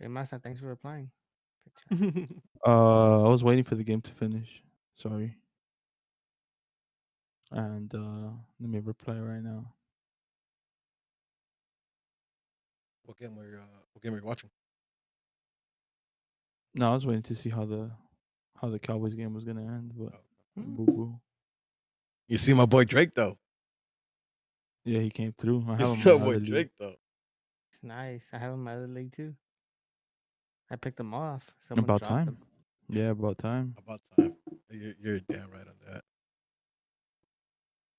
Hey, Masa, thanks for replying. I was waiting for the game to finish. Sorry. And let me reply right now. What game are you watching? No, I was waiting to see how the Cowboys game was gonna end, but Oh. boo boo. You see my boy Drake though. Yeah, he came through. I You have him see in my my boy other league. Drake though. It's nice. I have him in my other league too. I picked him off. Someone About dropped time. him. Yeah, about time. About time. You're damn right on that.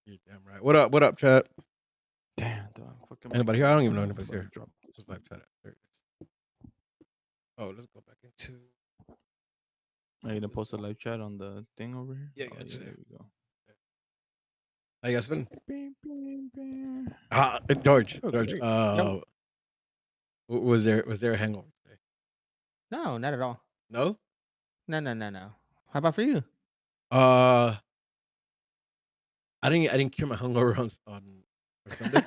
You're damn right. What up? What up, chat? Damn, dog. Fucking Anybody here? I don't even know anybody's here. Drop. Just live chat. There it is. Oh, let's go back into. Are you gonna post a live chat on the thing over here? Yeah, Oh, it's yeah, there. there we go. How you guys feeling? Bing, bing, bing. George. Oh, George. great. Was there a hangover today? No, not at all. No. No. How about for you? Uh, I didn't cure my hungover on Sunday.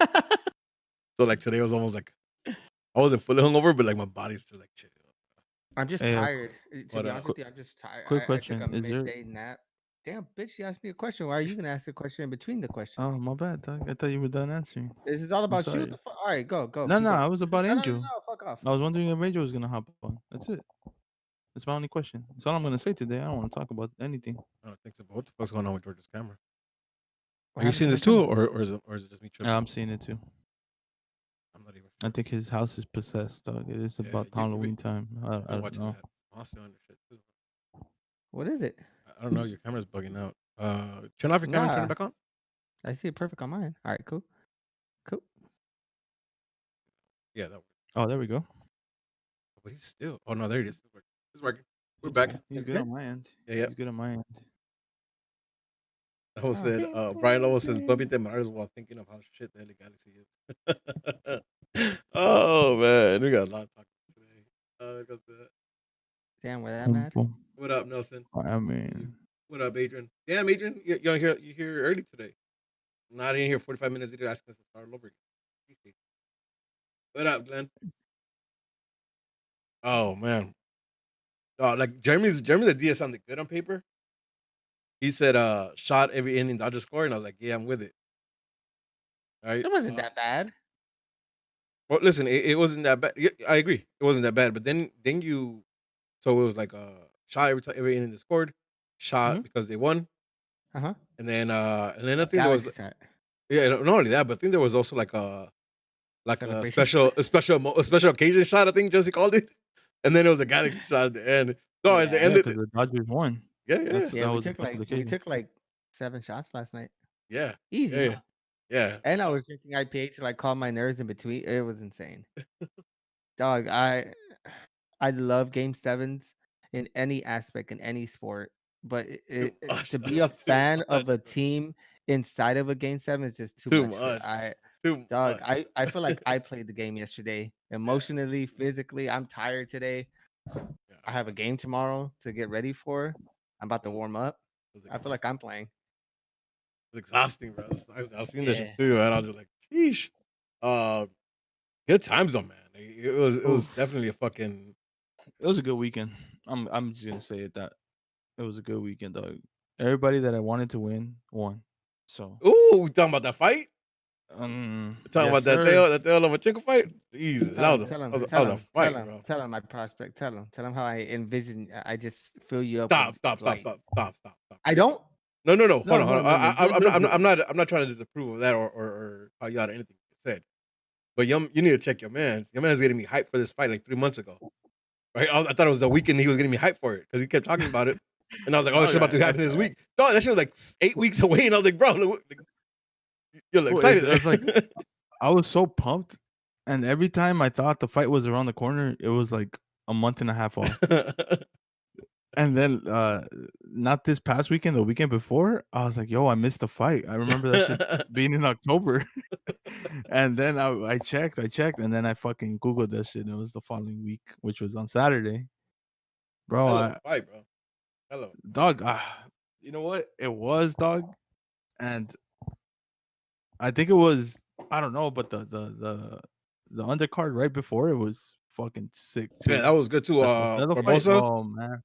So like today was almost like I wasn't fully hungover, but like my body's just like chill. I'm just Hey, tired. To But be honest with you, I'm just tired. quick I took a question. Is there? midday nap. Damn, bitch, you asked me a question. Why are you gonna ask a question in between the questions? Oh, my bad, dog. I thought you were done answering. This is all I'm about you. What sorry. the fuck? All right, go. No, Keep no, going. I was about No. Angel. Fuck off. I was wondering if Angel was gonna hop on. That's it. That's my only question. That's all I'm gonna say today. I don't want to talk about anything. I don't think so. But what the fuck's going on with George's camera? What Are you happened seeing to my this too, camera? or is it just me tripping? I'm seeing it too. I'm not even I sure. think his house is possessed, dog. It is Yeah, about Halloween time. I you've been don't watching know. that monster under shit too. What is it? I don't know. Your camera's bugging out. Turn off your camera and turn it Nah, back on. I see it perfect on mine. All right, cool. Yeah, that works. Oh, there we go. But he's still. Oh no, there it is. It's working. We're He's back. good. He's It's good good. on my end. Yeah. He's good on my end. I almost Oh, said. Brian Lowell says bumping them Mars while thinking of how shit the LA Galaxy is. Oh man, we got a lot of talk today. Goes that. damn, we're that Boom, mad. boom. What up, Nelson? I mean, What up, Adrian? Damn, Adrian, you here early today? Not in here 45 minutes later asking us to start all over again. What up, Glenn? Oh man. Like Jeremy's idea sounded good on paper. He said shot every inning Dodgers score, and I was like, yeah, I'm with it. Right? It wasn't that bad. Well, listen, it wasn't that bad. Yeah, I agree. It wasn't that bad. But then you so it was like shot every inning they scored, shot because they won. Uh-huh. And then I think there was Galaxy shot. yeah, not only that, but I think there was also like a Celebration. special occasion shot, I think Jesse called it. And then it was a Galaxy shot at the end. So at the Yeah. end, yeah, because the Dodgers won. yeah. That Yeah, we was a took special like occasion. 7 shots last night. Yeah. Easy, Yeah. huh? Yeah. And I was drinking IPA to like calm my nerves in between. It was insane. Dog, I love game sevens in any aspect in any sport, but Too much. to be a Too fan of much. a team inside of a game seven is just too Too much for much. I Too dog. much. I feel like I played the game yesterday. Emotionally, physically, I'm tired today. Yeah, I have a game tomorrow to get ready for. I'm about to warm up. it was I feel like I'm playing. exhausting, bro. I seen that shit Yeah. too, and I was just like, sheesh. Good times though, man. It was Oof. definitely a fucking. It was a good weekend. I'm just gonna say it that it was a good weekend, dog. Everybody that I wanted to win won. So Ooh, we talking about that fight? We're talking yes, about that sir. Teo Lomachenko fight? Jesus, Tell him, that was a fight, bro. tell him my prospect. Tell him how I envision. I just fill you up with Stop. light. Stop. I don't. No. Hold No, on. no, no, no. I'm not trying to disapprove of that or call you out or anything you said. But you need to check your man's. Your man's getting me hyped for this fight like 3 months ago. Right? I thought it was the weekend he was getting me hyped for it because he kept talking about it, and I was like, "Oh, it's about to happen this week." No, that shit was like 8 weeks away, and I was like, "Bro, you're excited." It's like I was so pumped, and every time I thought the fight was around the corner, it was like a month and a half off. And then not this past weekend, the weekend before, I was like, "Yo, I missed the fight." I remember that shit being in October, and then I checked, and then I fucking googled that shit, and it was the following week, which was on Saturday, bro. Hell of a fight, bro. Dog, you know what? It was, dog, and I think it was, I don't know, but the undercard right before it was fucking sick Yeah, too. that was good too. That Salcedo fight, Barbosa. oh man,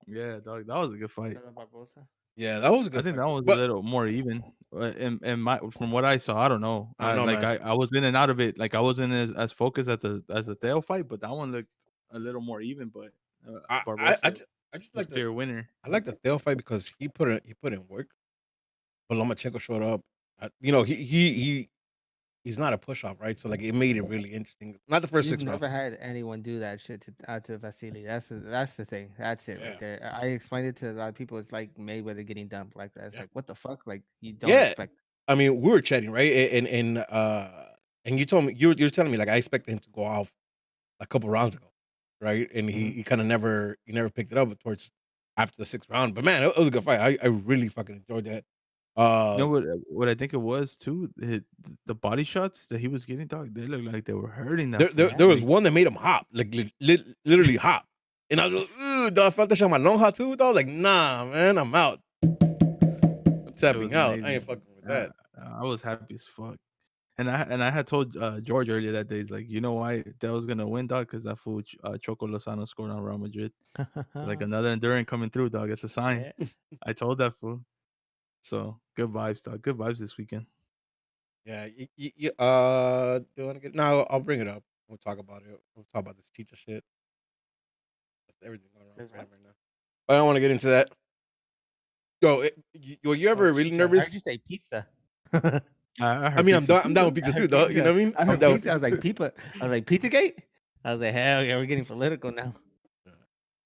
yeah, dog, that was a good fight. Marcelo Barbosa. Yeah, that was a I good think fight that too. one was a But little more even. In my from what I saw, I don't know. I don't know, man. I was in and out of it. Like I wasn't as focused as the Theo fight, but that one looked a little more even. But Barbosa I just was like the clear winner. I like the Theo fight because he put in work. But Lomachenko showed up. He's not a push off, right? So like it made it really interesting. Not the first You've 6 never rounds. had anyone do that shit to Vasily. That's the thing. That's it Yeah, right there. I explained it to a lot of people. It's like Mayweather getting dumped like that. It's yeah, like what the fuck? Like you don't yeah. expect. I mean, we were chatting, right? And you told me you're telling me like I expected him to go off a couple rounds ago, right? And Mhm. he kind of never picked it up towards after the 6th round. But man, it was a good fight. I really fucking enjoyed that. You know Uh, what I think it was too? The body shots that he was getting, dog. They looked like they were hurting that there, there fool. there Yeah. was one that made him hop, like literally hop. And I was like, ooh, dog, I felt that shit on my long hot too, dog. Like, nah, man, I'm out. I'm It was tapping out. I ain't amazing. fucking with Uh, that. I was happy as fuck. And I had told George earlier that day, like, you know why that was gonna win, dog? Because that fool Choco Lozano scored on Real Madrid. Like another enduring coming through, dog. It's a sign. Yeah. I told that fool. So good vibes, dog. Good vibes this weekend. Yeah, do you want to get? No, I'll bring it up. We'll talk about it. We'll talk about this teacher shit. That's everything going on There's for him what? right now. But I don't want to get into that. Yo, were you Oh, ever really pizza. I heard nervous? you say pizza. I I heard mean, I'm pizza done. I'm too, down dog. with pizza I too, heard though. You know pizza. what I mean? I I'm heard down with pizza. I pizza was like too. pizza. I was like Pizzagate. I was like, hell yeah, we're getting political now. Yeah.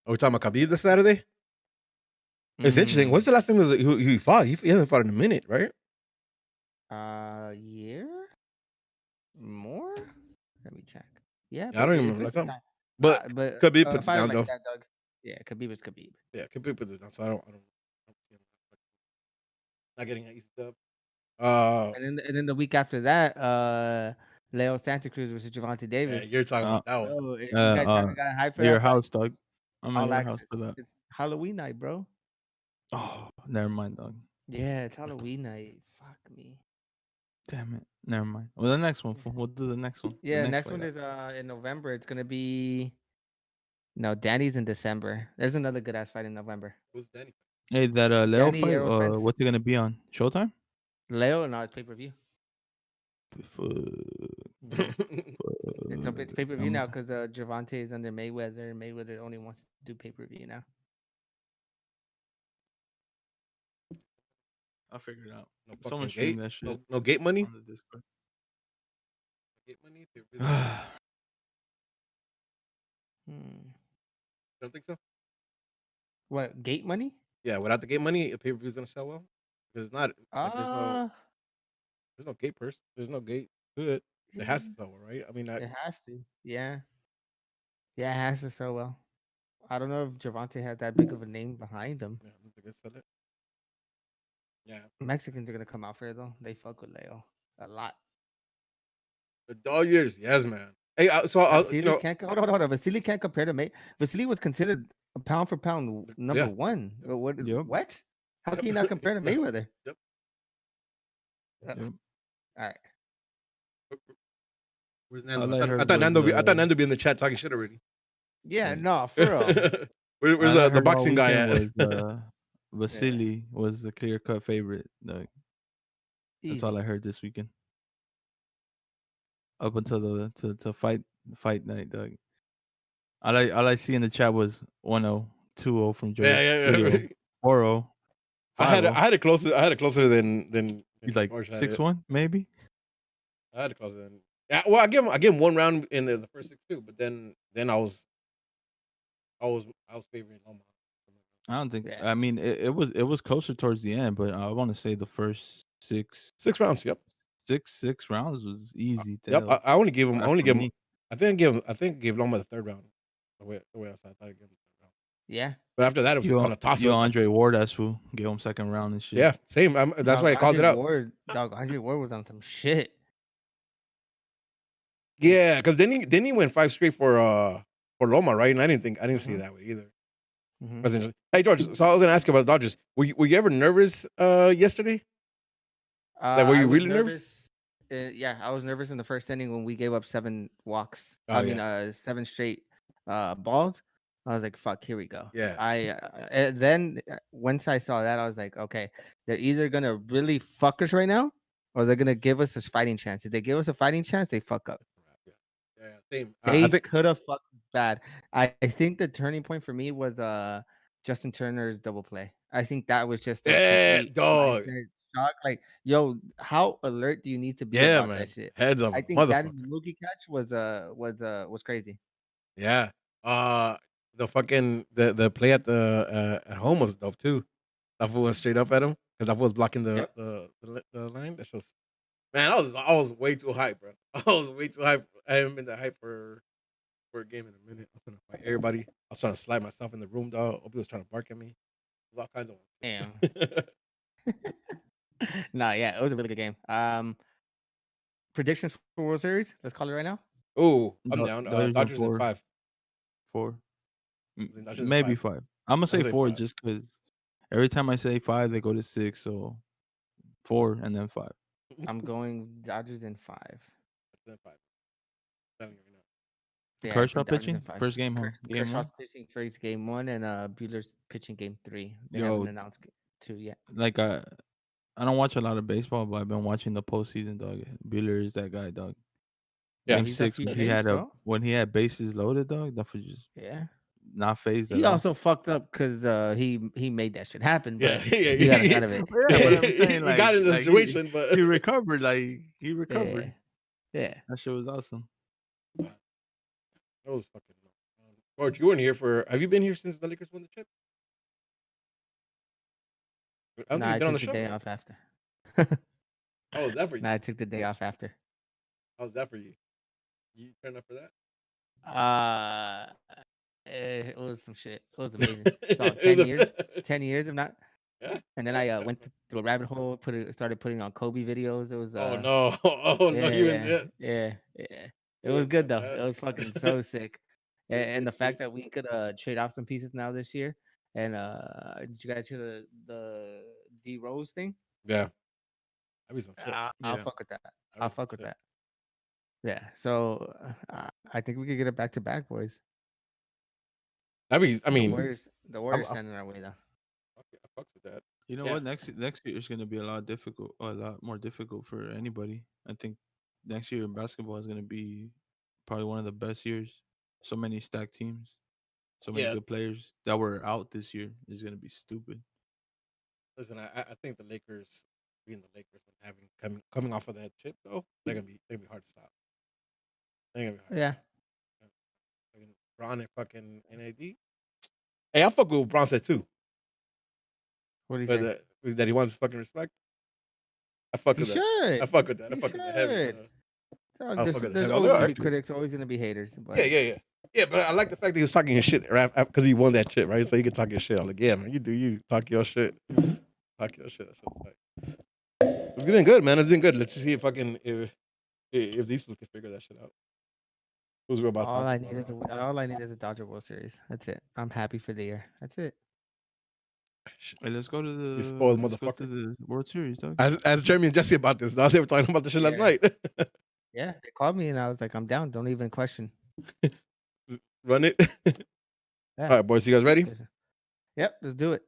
Are we talking about Khabib this Saturday? It's interesting. What's Mm, the last time he fought? He hasn't fought in a minute, right? year more? Let me check. Yeah, Yeah, I don't even it's remember been last some time. time. But But Khabib a puts it fighter down like though. that, Doug. Yeah, Khabib is Khabib. Yeah, Khabib puts it down. So I don't see him not getting an easy dub. Uh, And then the week after that, Leo Santa Cruz versus Javante yeah, Davis. you're talking Uh, about that one. Bro, you guys haven't gotten hyped for your that fight? house, dog. I'm at All your house access. for that. It's Halloween night, bro. Oh, never mind, dog. Yeah, it's Halloween night. Fuck me. Damn it. Never mind. Well, the next one, fool. We'll do the next one. The Yeah, next next fight. one is in November. It's gonna be no, Danny's in December. There's another good ass fight in November. Who's Danny? Hey, that Leo Danny fight. Errol Spence. What's it gonna be on? Showtime? Leo, no, it's pay per view. Fuck. It's pay per view now because Javante is under Mayweather. Mayweather only wants to do pay per view now. I'll figure it out. No Someone fucking stream gate. that shit No gate money. on the Discord. Gate money. You Hmm. don't think so? What gate money? Yeah, without the gate money, a pay per view is gonna sell well. Because it's not like Uh, there's no gate person. There's no gate to it. It has to yeah, sell well, right? I mean, it has to. Yeah, yeah, it has to sell well. I don't know if Javante has that big of a name behind him. yeah, I don't think I said it. Yeah, Mexicans are gonna come out for it though. They fuck with Leo a lot. the dog years, yes, man. Hey, Vasily can't hold on. Vasily can't compare to May. Vasily was considered a pound for pound number yeah, one. yep, Yep. What? How yep, can you not compare to yep, Mayweather? yep. Uh, Yep. all right. Where's All Nando? I I heard thought was, Nando be in the chat talking shit already. Yeah, hey, no, for real. Where's all I the heard all boxing guy at? weekend was Vasily was the clear cut favorite. Like, that's all Easy. I heard this weekend. Up until the to fight night, dog. All I see in the chat was 1-0, 2-0 from George, Yeah. 3-0, 4-0, I had 5-0. it closer than He's like George had it. 6-1, maybe. I had it closer than. Yeah, well, I give him 1 round in the first 6 too, but then I was favoring Loma. I don't think. Yeah. I mean, it was closer towards the end, but I want to say the first 6 rounds. Yep. six rounds was easy. Yep. Tell. I only gave him. For me. I think I gave Loma the 3rd round. The way I thought I gave him the 3rd round. Yeah. But after that, it was kind of toss up. Andre Ward ass fool. Gave him 2nd round and shit. Yeah, same. That's why I called it out. Andre Ward was on some shit. Yeah, because then he went 5 straight for Loma, right? And I didn't see it that way either. Mm-hmm. That's interesting. Hey George, so I was gonna ask you about the Dodgers. Were you ever nervous yesterday? Like, were you really nervous? Yeah, I was nervous in the first inning when we gave up 7 walks. Oh I mean, yeah, 7 straight balls. I was like, "Fuck, here we go." yeah. And then once I saw that, I was like, "Okay, they're either gonna really fuck us right now, or they're gonna give us a fighting chance. If they give us a fighting chance, they fuck up. Yeah, yeah. Same. I They think. could have fucked bad." I think the turning point for me was Justin Turner's double play. I think that was just a Yeah, complete dog. mindset shock. Like, yo, how alert do you need to be Yeah, about that man. shit? Heads of I a think that motherfucker. rookie catch was crazy. Yeah. The fucking the play at home was dope too. That fool went straight up at him because that fool was blocking Yep. the line. That's just man. I was way too hype, bro. I was way too hype. I haven't been that hype for a game in a minute. I was trying to fight everybody. I was trying to slide myself in the room, dog. Opie was trying to bark at me. It was all kinds of Damn. one. No, yeah, it was a really good game. Predictions for World Series. Let's call it right now. Oh, I'm down. Dodgers in Dodgers in four, 5. four, I think Dodgers in maybe 5. five. I'm gonna I say say four 5. just because every time I say five, they go to six. So four and then five. I'm going Dodgers in 5. In 5. Telling you right now. Yeah, I Kershaw said Dodgers in pitching 5. first game, huh? Game Kershaw's one. pitching first game 1, and Bueller's pitching game 3. They haven't Yo, announced 2 yet. like I don't watch a lot of baseball, but I've been watching the postseason, dog. Bueller is that guy, dog. Yo, Yeah. Game he's a six free ace, bro. when he had bases loaded, dog. That was just Yeah. not phased at He all. also fucked up because he made that shit happen, Yeah. but Yeah. he got us out of it. Yeah, but I'm saying He got in the like situation, but he recovered, like he Yeah, recovered. yeah. That shit was awesome. that was fucking. George, you weren't here for. Have you been here since the Lakers won the chip? I don't think Nah, you've I been on took the the show. day off after. How was that for you? Nah, I took the day off after. How was that for you? You turned up for that? Uh, it was some shit. It was amazing. Dog, It 10 was years, a- 10 years. I'm not. yeah. And then I went through a rabbit hole. Started putting on Kobe videos. It was Oh no! Oh no! You in it? yeah. It You was went good that though. It bad? was fucking so sick. And the fact that we could trade off some pieces now this year. And did you guys hear the D Rose thing? Yeah, that'd be some shit. I'll Yeah. fuck with that. That'd I'll be some fuck with shit. that. Yeah. So I think we could get it back to back, boys. That'd be. I The mean, Warriors, the I'm, Warriors I'm, sending our way though. I fucks with that. You know Yeah. what? Next year is gonna be a lot more difficult for anybody. I think next year in basketball is gonna be probably one of the best years. So many stacked teams, so many Yeah. good players that were out this year is gonna be stupid. Listen, I think the Lakers, being the Lakers and having coming off of that chip though, they're gonna be hard to stop. They're gonna be hard. Yeah. I mean, Bron and fucking NAD. Hey, I fuck with what Bron said too, What do you but say? that he wants fucking respect. I fuck He with that. I should. fuck with that. I He fuck with the heavy. should. Dog, I fuck with the there's heavy. I'm like, always all gonna right. be critics, always gonna be haters, Yeah, but yeah, yeah. Yeah, but I like the fact that he was talking his shit right because he won that shit, right? So he could talk his shit. I'm like, yeah, man, you do you. Talk your shit. Talk your shit. That shit's like, it's getting good, man. It's doing good. Let's see if if these fools can figure that shit out. Who's we're about to all talk I about need is a Dodger World Series. That's it. I'm happy for the year. That's it. Shit. Hey, You spoiled let's go to motherfucker. the World Series, dog. As Jeremy and Jesse about this, dog. They were talking about the shit last Yeah. night. Yeah. They called me and I was like, I'm down. Don't even question. Run it. Yeah. All right, boys. You guys ready? Yep. Let's do it.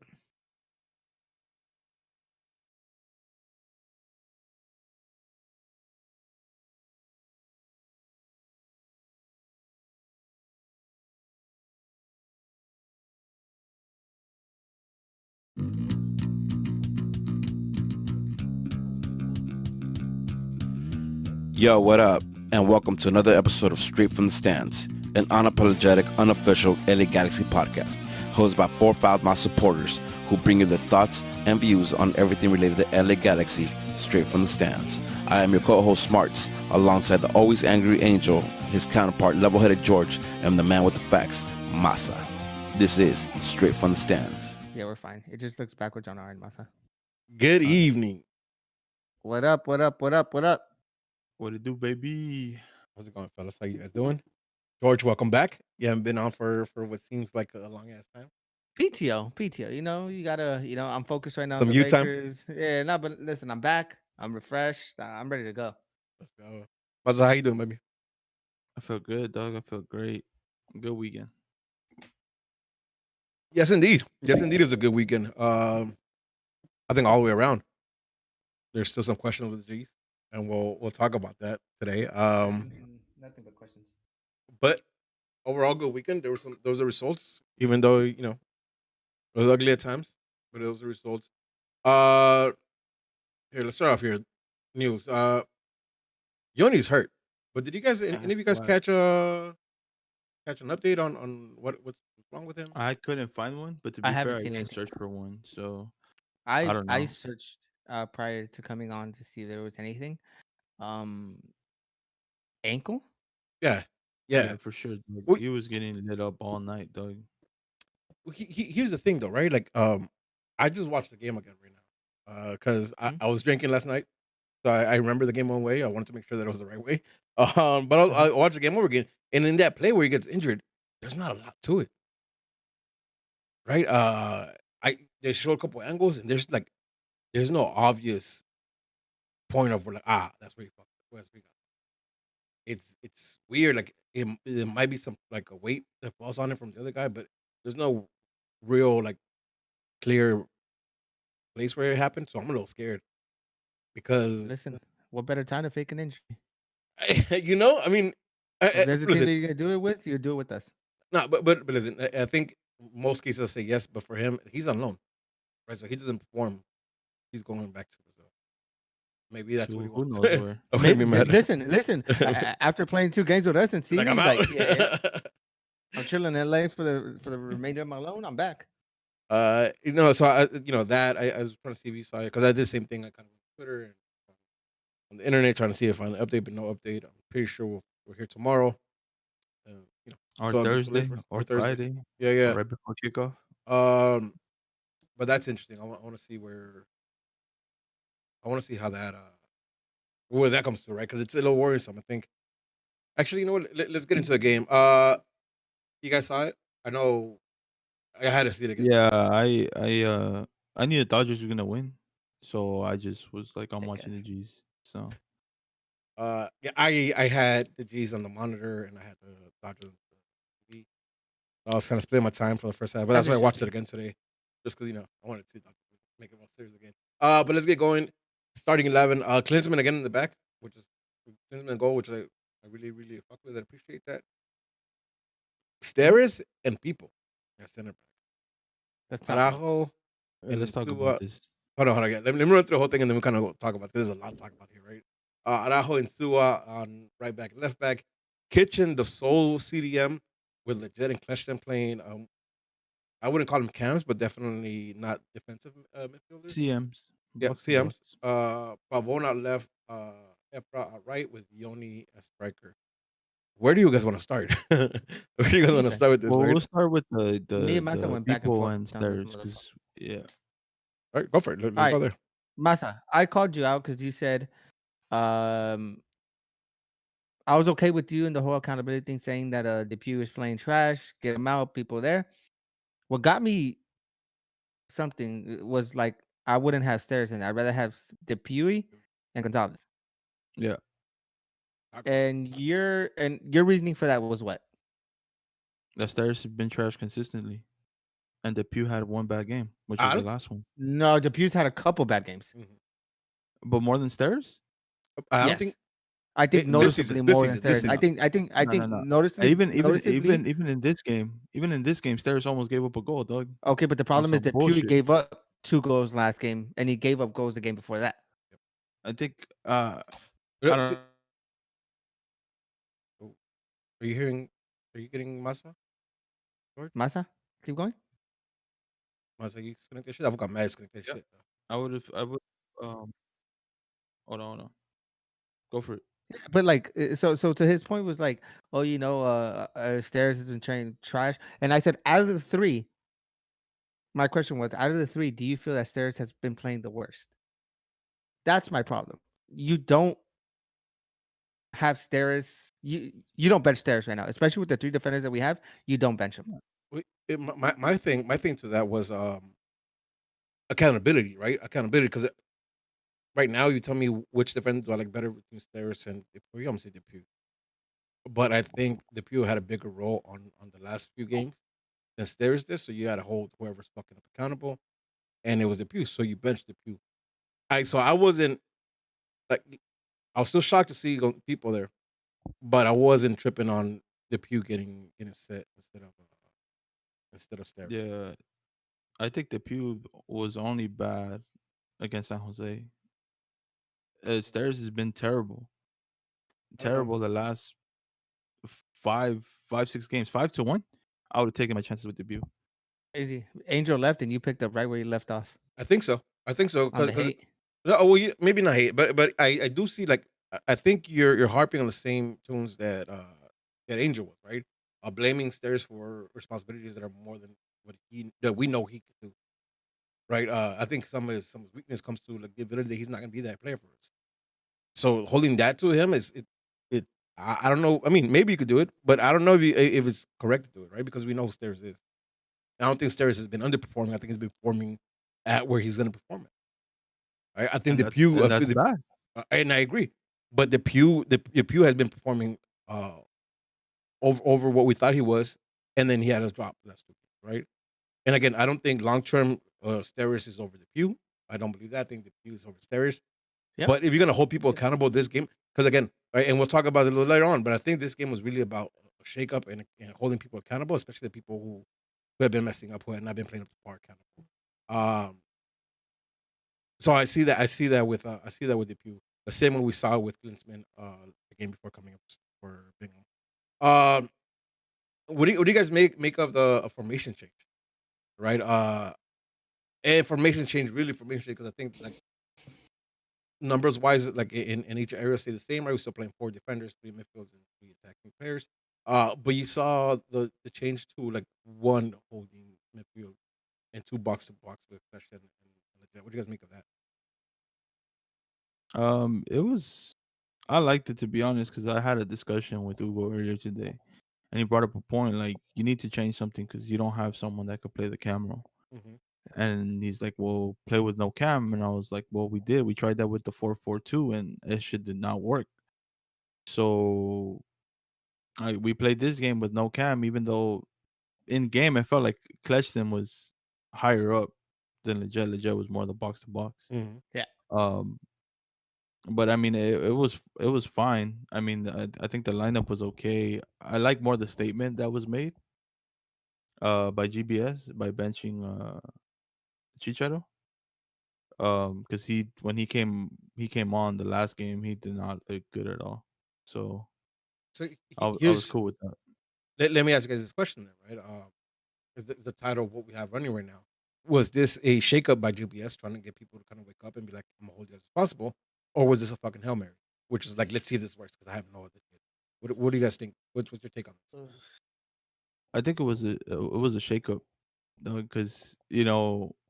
Yo, what up? And welcome to another episode of Straight from the Stands, an unapologetic, unofficial LA Galaxy podcast, hosted by 4 Foul supporters who bring you their thoughts and views on everything related to LA Galaxy, straight from the stands. I am your co-host Smarts, alongside the always angry Angel, his counterpart level-headed George, and the man with the facts, Masa. This is Straight from the Stands. Yeah, we're fine. It just looks backwards on our end, Masa. Good evening. What up? What up? What up? What up? What it do, baby? How's it going, fellas? How you guys doing? George, welcome back. You haven't been on for what seems like a long ass time. PTO. You know, you gotta. You know, I'm focused right now Some on the you time? Lakers. Yeah, no, but listen, I'm back. I'm refreshed. I'm ready to go. Let's go. Maza, how you doing, baby? I felt good, dog. I felt great. Good weekend. Yes, indeed. Yes, indeed. It was a good weekend. I think all the way around. There's still some questions with the G's, and we'll talk about that today. Nothing but questions. But overall, good weekend. There was the results, even though it was ugly at times, but it was the results. Uh, Here, let's start off here. News. Yoni's hurt, but did you guys any That's of you guys why catch an update on what's wrong with him? I couldn't find one. But to I be haven't fair, I seen didn't anything. search for one, so I I don't I know. searched prior to coming on to see if there was anything. Um, ankle. Yeah, Yeah, yeah. for sure, dog. Well, He was getting lit up all night, dog. here's the thing though, right? Like, I just watched the game again right now, because I, Hmm? I was drinking last night, so I remember the game one way. I wanted to make sure that it was the right way. But Uh-huh. I watched the game over again, and in that play where he gets injured, there's not a lot to it, right? I They show a couple angles, and there's no obvious point of where like that's where he fucked. That's where he got. It's weird. Like it might be some like a weight that falls on it from the other guy, but there's no real like clear place where it happened. So I'm a little scared because Listen, what better time to fake an injury? I mean, If there's a team listen, that you're gonna do it with, you do it with us. no, but listen, I think most cases I say yes, but for him, he's on loan, right? So he doesn't perform. He's going back to Brazil. Maybe that's what he So who wants. knows where? Don't make Maybe me mad. listen. After playing 2 games with us and see Like me, I'm he's out. like, yeah, I'm chilling in LA for the remainder of my loan. I'm back. So that I was trying to see if you saw it because I did the same thing. I kind of went on Twitter and on the internet trying to see if I an update, but no update. I'm pretty sure we're here tomorrow. Uh, Or so the list Thursday or or Thursday. Friday or Yeah, right before kickoff? yeah. But that's interesting. I want to see I want to see how that where that comes to, right? Because it's a little worrisome. I think. Actually, you know what? Let's get into the game. You guys saw it? I know. I had to see it again. Yeah, I knew the Dodgers were gonna win, so I just was like, I'm I watching guess. the G's. So Yeah, I had the G's on the monitor and I had the Dodgers on the TV. I was kind of splitting my time for the first half, but As that's it why I should watched be. it again today, just because I wanted to make it more serious again. But let's get going. Starting 11. Klinsman again in the back, which is Klinsman goal, which I really really fuck with. I appreciate that. Mhm. Steris and people at center back. Let's talk about this. Araujo and let's talk about Insua. this. Hold on again. Let me run through the whole thing and then we kind of talk about this. There's a lot to talk about here, right? Araujo and Insua on right back and left back. Kitchen, the sole CDM with Legit and Kleshton playing. I wouldn't call them cams, but definitely not defensive midfielders. CMs, Yep, box to CMs. box. Pavon at left, Efra at right with Yoni as striker. Where do you guys want to start? Where do you guys want to Defense. start with this, Well, right? we'll start with Me the and Massa went back and people forth and on this stairs motherfucker. because yeah, All right, go for it. All Let's go right, there. Massa, I called you out because you said um I was okay with you and the whole accountability thing, saying that Depew is playing trash, get him out, people there. What got me something was like I wouldn't have Stairs in there. I'd rather have Depew and Gonzalez. yeah. Talk about it. And your reasoning for that was what? The stairs have been trash consistently, and the Pew had one bad game, which was I the don't. last one. No, Depu's had a couple bad games. Mhm. But more than stairs? I don't think Yes. I think this season. noticeably This more than season. This Stairs. I season. think I think I No, no, think no. noticeably. Even even in this game, Stairs almost gave up a goal, dog. Okay, but the On problem is some that Depuy bullshit. gave up 2 goals last game, and he gave up goals the game before that. I think I Uh, don't t- oh, Are you hearing? Are you getting Masa? George? Massa, keep going. Masa, you disconnect that shit. I've got mad disconnect that Yep. shit. I would hold on. Go for it. But like, so to his point was like, oh, Stairs has been trained trash, and I said out of the three, my question was, out of the three, do you feel that Stairs has been playing the worst? That's my problem. You don't have Stairs. You don't bench Stairs right now, especially with the 3 defenders that we have. You don't bench him. My thing to that was accountability, right? Accountability because right now, you tell me which defender do I like better between Steris and Depew. I'm gonna say Depew. But I think Depew had a bigger role on the last few games than Steris did. So you had to hold whoever's fucking up accountable, and it was Depew. So you benched Depew. I wasn't like I was still shocked to see people there, but I wasn't tripping on Depew getting set instead of Steris. Yeah, I think the Pew was only bad against San Jose. Theirs has been terrible, Um, terrible the last five, 6 games, 5-1. I would have taken my chances with the Pew. Crazy. Angel left and you picked up right where you left off I think so. I think so on the because hate. no, well, maybe not hate, but I do see like I think you're harping on the same tunes that Angel was, right? Blaming Stairs for responsibilities that are more than what he that we know he could do, right? I think some of his weakness comes to like the ability that he's not going to be that player for us. So holding that to him is it. I don't know. I mean, maybe you could do it, but I don't know if it's correct to do it, right? Because we know who Stairs is. I don't think Stairs has been underperforming. I think he's been performing at where he's going to perform at. Right? I think And the that's Pew, and that's bad. and I agree. But the Pew has been performing over what we thought he was, and then he had a drop last week, right? And again, I don't think long term Steris is over the Pew. I don't believe that. I think the Pew is over Steris. Yep. But if you're gonna hold people accountable this game, because again, right, and we'll talk about it a little later on, but I think this game was really about a shake up and holding people accountable, especially the people who have been messing up, who have not been playing up to par accountable. Um, so I see that with the Pew. The same one we saw with Klinsman the game before coming up for Bingham. Um, what do you guys make of the formation change? Right? And formation change really formation because I think like numbers wise, like in each area stay the same. Right? We're still playing four defenders, three midfielders, and three attacking players. But you saw the change to like one holding midfield and two box to box with Question and Legit. What do you guys make of that? It was. I liked it, to be honest, because I had a discussion with Ugo earlier today, and he brought up a point like you need to change something because you don't have someone that could play the camera. Hmm. And he's like, "Well, play with no cam." And I was like, "Well, we did. We tried that with the 4-4-2, and it shit did not work." So we played this game with no cam, even though in game I felt like Kleshton was higher up than Legit. Legit was more the box to box. Hmm. Yeah. Um, but I mean, it was fine. I mean, I think the lineup was okay. I like more the statement that was made by GBS by benching Chicharo. Because when he came on the last game, he did not look good at all. So So I was here's cool with that. let me ask you guys this question then, right? Is the title of what we have running right now. Was this a shakeup by GBS trying to get people to kind of wake up and be like, I'm gonna hold you guys responsible? Or was this a fucking Hail Mary? Which is like, let's see if this works because I have no other kid. What do you guys think? What's your take on this? I think it was a shakeup, because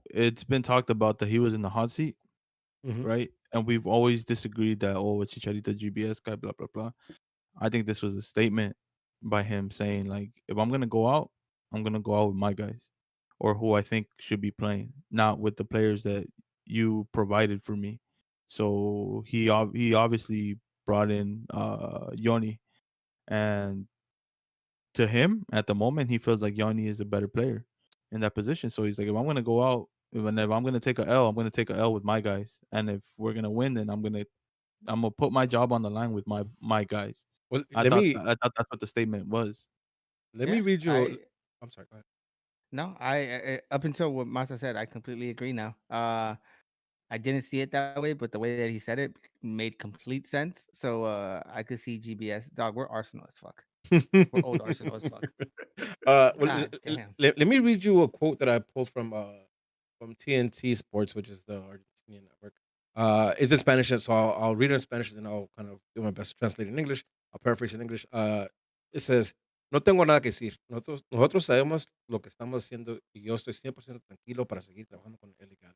it's been talked about that he was in the hot seat, Hmm. right? And we've always disagreed that, oh, it's Chicharito GBS guy, blah blah blah. I think this was a statement by him saying like, if I'm gonna go out, I'm gonna go out with my guys, or who I think should be playing, not with the players that you provided for me. So he obviously brought in Yoni, and to him at the moment he feels like Yoni is a better player in that position. So he's like, if I'm gonna go out, if I'm gonna take a L, I'm gonna take a L with my guys, and if we're gonna win, then I'm gonna put my job on the line with my guys. Well, I thought I thought that's what the statement was. let me Yeah. read you. I I'm sorry. Go ahead. no. Up until what Masa said, I completely agree. Now, I didn't see it that way, but the way that he said it made complete sense. So I could see GBS. Dog, we're Arsenal as fuck. We're old Arsenal as fuck. Well, God damn. let me read you a quote that I pulled from TNT Sports, which is the Argentinian network. It's in Spanish, so I'll read it in Spanish and then I'll kind of do my best to translate it in English. I'll paraphrase in English. It says, no tengo nada que decir. Nosotros sabemos lo que estamos haciendo y yo estoy 100% tranquilo para seguir trabajando con el legal.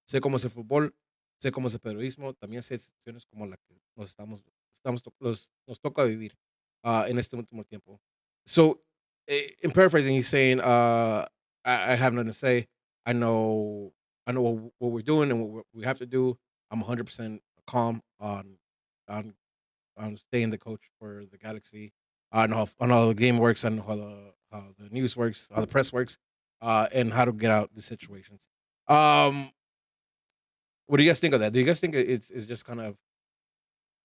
Sé cómo es el fútbol, sé cómo es el periodismo, también sé situaciones como la que nos toca vivir en este último tiempo. So, in paraphrasing, he's saying, I have nothing to say. I know what we're doing and what we have to do. I'm 100% calm on staying the coach for the Galaxy. On how the game works, and how the news works, how the press works, and how to get out the situations. Um, what do you guys think of that? Do you guys think it's just kind of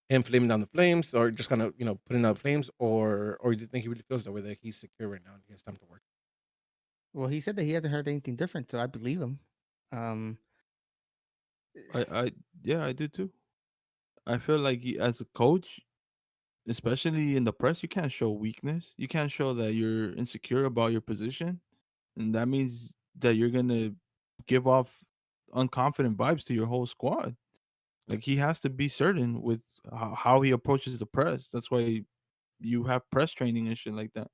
him flaming down the flames, or just kind of putting out flames, or do you think he really feels that way, that he's secure right now and he has time to work? Well, he said that he hasn't heard anything different, so I believe him. Um, I yeah, I do too. I feel like as a coach, especially in the press, you can't show weakness. You can't show that you're insecure about your position, and that means that you're gonna give off unconfident vibes to your whole squad. Yeah, Like he has to be certain with how he approaches the press. That's why you have press training and shit like that.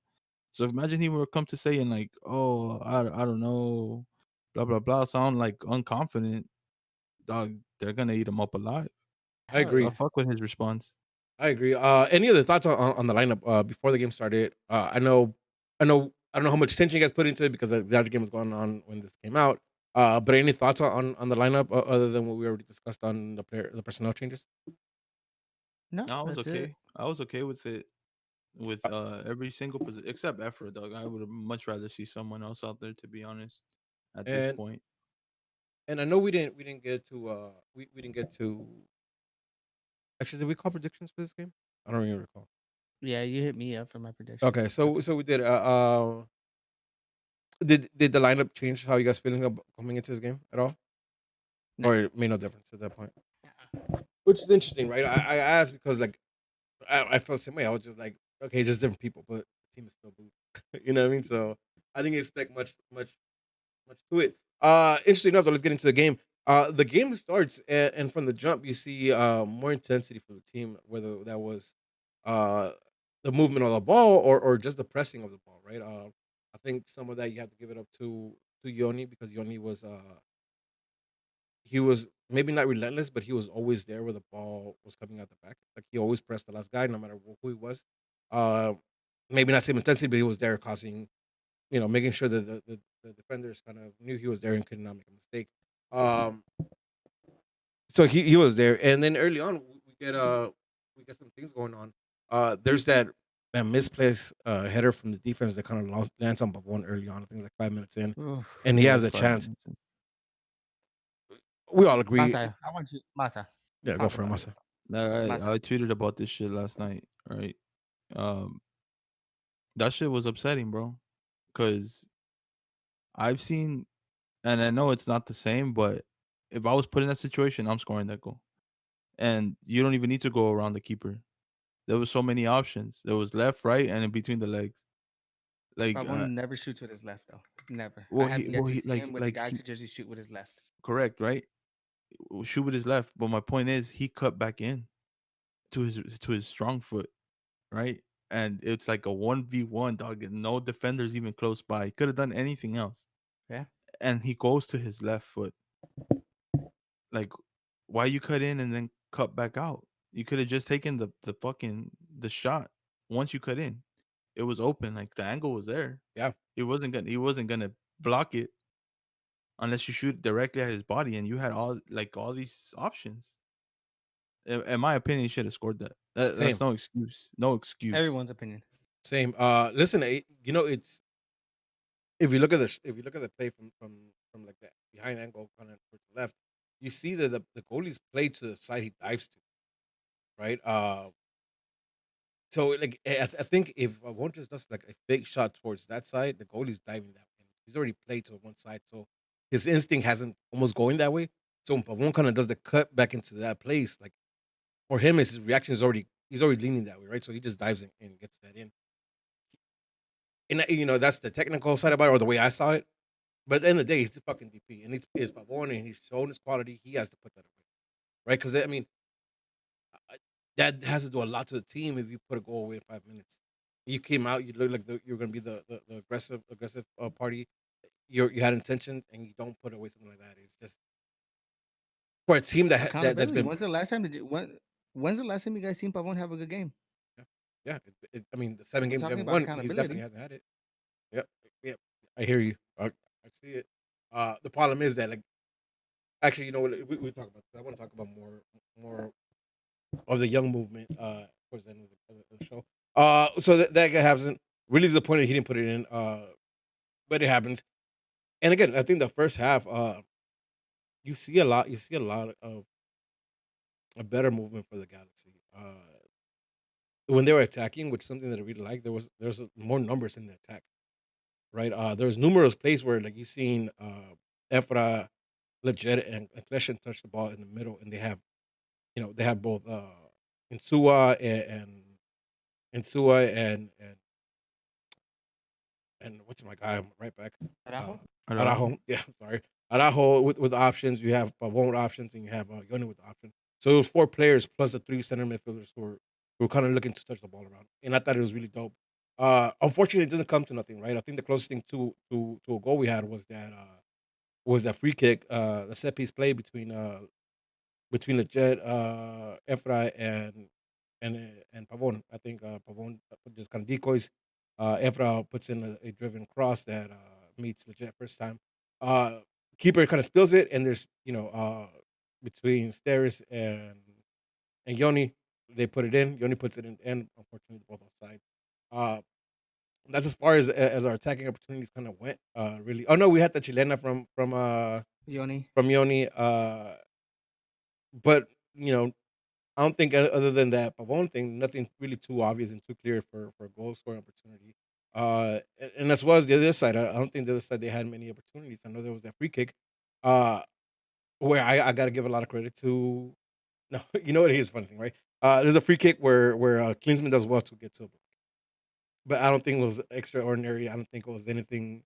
So imagine he were come to saying like, "Oh, I don't know, blah blah blah," sound like unconfident. Dog, they're gonna eat him up alive. I hell So I agree. yeah. fuck with his response. I agree. Any other thoughts on the lineup before the game started? I don't know how much attention you guys put into it, because the other game was going on when this came out. But any thoughts on the lineup, other than what we already discussed on the personnel changes? No, No, I was that's it. okay. I was okay with it with Uh, every single position except effort, dog. I would have much rather see someone else out there, to be honest. At this and point, and I know we didn't get to we didn't get to actually, did we call predictions for this game? I don't even recall. Yeah, you hit me up for my predictions. Okay, so we did. Did the lineup change how you guys feeling about coming into this game at all, No. or it made no difference at that point? Which is interesting, right? I asked because, like, I felt the same way. I was just like, okay, just different people, but the team is still booed. You know what I mean? So I didn't expect much to it. Interesting enough, though, let's get into the game. The game starts, and from the jump, you see more intensity from the team, whether that was uh the movement of the ball, or just the pressing of the ball, right? I think some of that you have to give it up to Yoni, because Yoni was he was maybe not relentless, but he was always there where the ball was coming out the back. Like, he always pressed the last guy, no matter who he was. Uh, Maybe not same intensity, but he was there causing, making sure that the defenders kind of knew he was there and could not make a mistake. Um, so he was there, and then early on we get some things going on. There's that misplaced header from the defense that kind of lands on one early on. I think like 5 minutes in, Oof. and he yeah, has it's a five chance. minutes. In. We all agree. Masa, I want you, Masa. Yeah, go Talk for it, about this. Masa. Masa. I tweeted about this shit last night. Right, um, that shit was upsetting, bro. Cause I've seen, and I know it's not the same, but if I was put in that situation, I'm scoring that goal. And you don't even need to go around the keeper. There was so many options. There was left, right, and in between the legs. Like, Pavon never shoots with his left though. Never. I well, have he, yet well, to he, see him with the he Galaxy jersey shoot with his left. correct, right? Shoot with his left, but my point is, he cut back in to his strong foot, right? And it's like a 1v1, dog. And no defenders even close by. He could have done anything else, Yeah. and he goes to his left foot. Like, why you cut in and then cut back out? You could have just taken the fucking the shot once you cut in. It was open, like the angle was there. Yeah, He wasn't gonna block it unless you shoot directly at his body, and you had all these options. In my opinion, he should have scored that. That's same, no excuse. No excuse. Everyone's opinion. same. Listen, it's if you look at the play from like that behind angle kind of towards the left, you see that the goalie's play to the side he dives to, right? So, like, I think if one just does like a fake shot towards that side, the goalie's diving that way. He's already played to one side, so his instinct hasn't almost going that way. So if one kind of does the cut back into that place, like, for him, his reaction is already he's already leaning that way, right? So he just dives in and gets that in. And that's the technical side about it, or the way I saw it. But at the end of the day, he's the fucking DP, and he's Pavone, and he's shown his quality. He has to put that away, right? Because I mean, I that has to do a lot to the team if you put a goal away in 5 minutes. You came out, you look like you're gonna be the aggressive party. You had intentions, and you don't put away something like that. It's just for a team that's Accountability. been. When's the last time you guys seen Pavon have a good game? Yeah, yeah. I mean, the 7 games we Talking haven't about won, he's definitely accountability. hasn't had it. Yep, yep. I hear you. I see it. The problem is that, like, actually, you know what? We talk about. I want to talk about more of the young movement. Towards the end of the show. So that guy happens. Really disappointed he didn't put it in. But it happens. And again, I think the first half, you see a lot. You see a lot of a better movement for the Galaxy. When they were attacking, which is something that I really like, there's more numbers in the attack, right? There's numerous plays where like you seen Efra, Legit, and Kleshin touch the ball in the middle, and they have both Insua Insua and what's my guy right back? Uh, Araujo? Araujo. Araujo. Yeah, I'm sorry. Araujo with options. You have Pavon with options, and you have Yoni with the option. So it was four players plus the three center midfielders who were kind of looking to touch the ball around. And I thought it was really dope. Unfortunately, it doesn't come to nothing, right? I think the closest thing to a goal we had was that free kick, the set piece play between the Jet, Efra, and Pavon. I think Pavon just kind of decoys. Efra puts in a driven cross that meets the Jet first time. Uh, Keeper kind of spills it, and there's between Steris and Yoni, they put it in. Yoni puts it in, and unfortunately, both offside. Uh, that's as far as our attacking opportunities kind of went. Really. Oh no, we had the Chilena Yoni. from Yoni. But you know, I don't think other than that Pavon thing, nothing really too obvious and too clear for a goal scoring opportunity. And as well as the other side, I don't think the other side they had many opportunities. I know there was that free kick, uh, where I got to give a lot of credit to. No, you know what? Here's a funny thing, right? There's a free kick where Klinsmann does well to get to, but I don't think it was extraordinary. I don't think it was anything,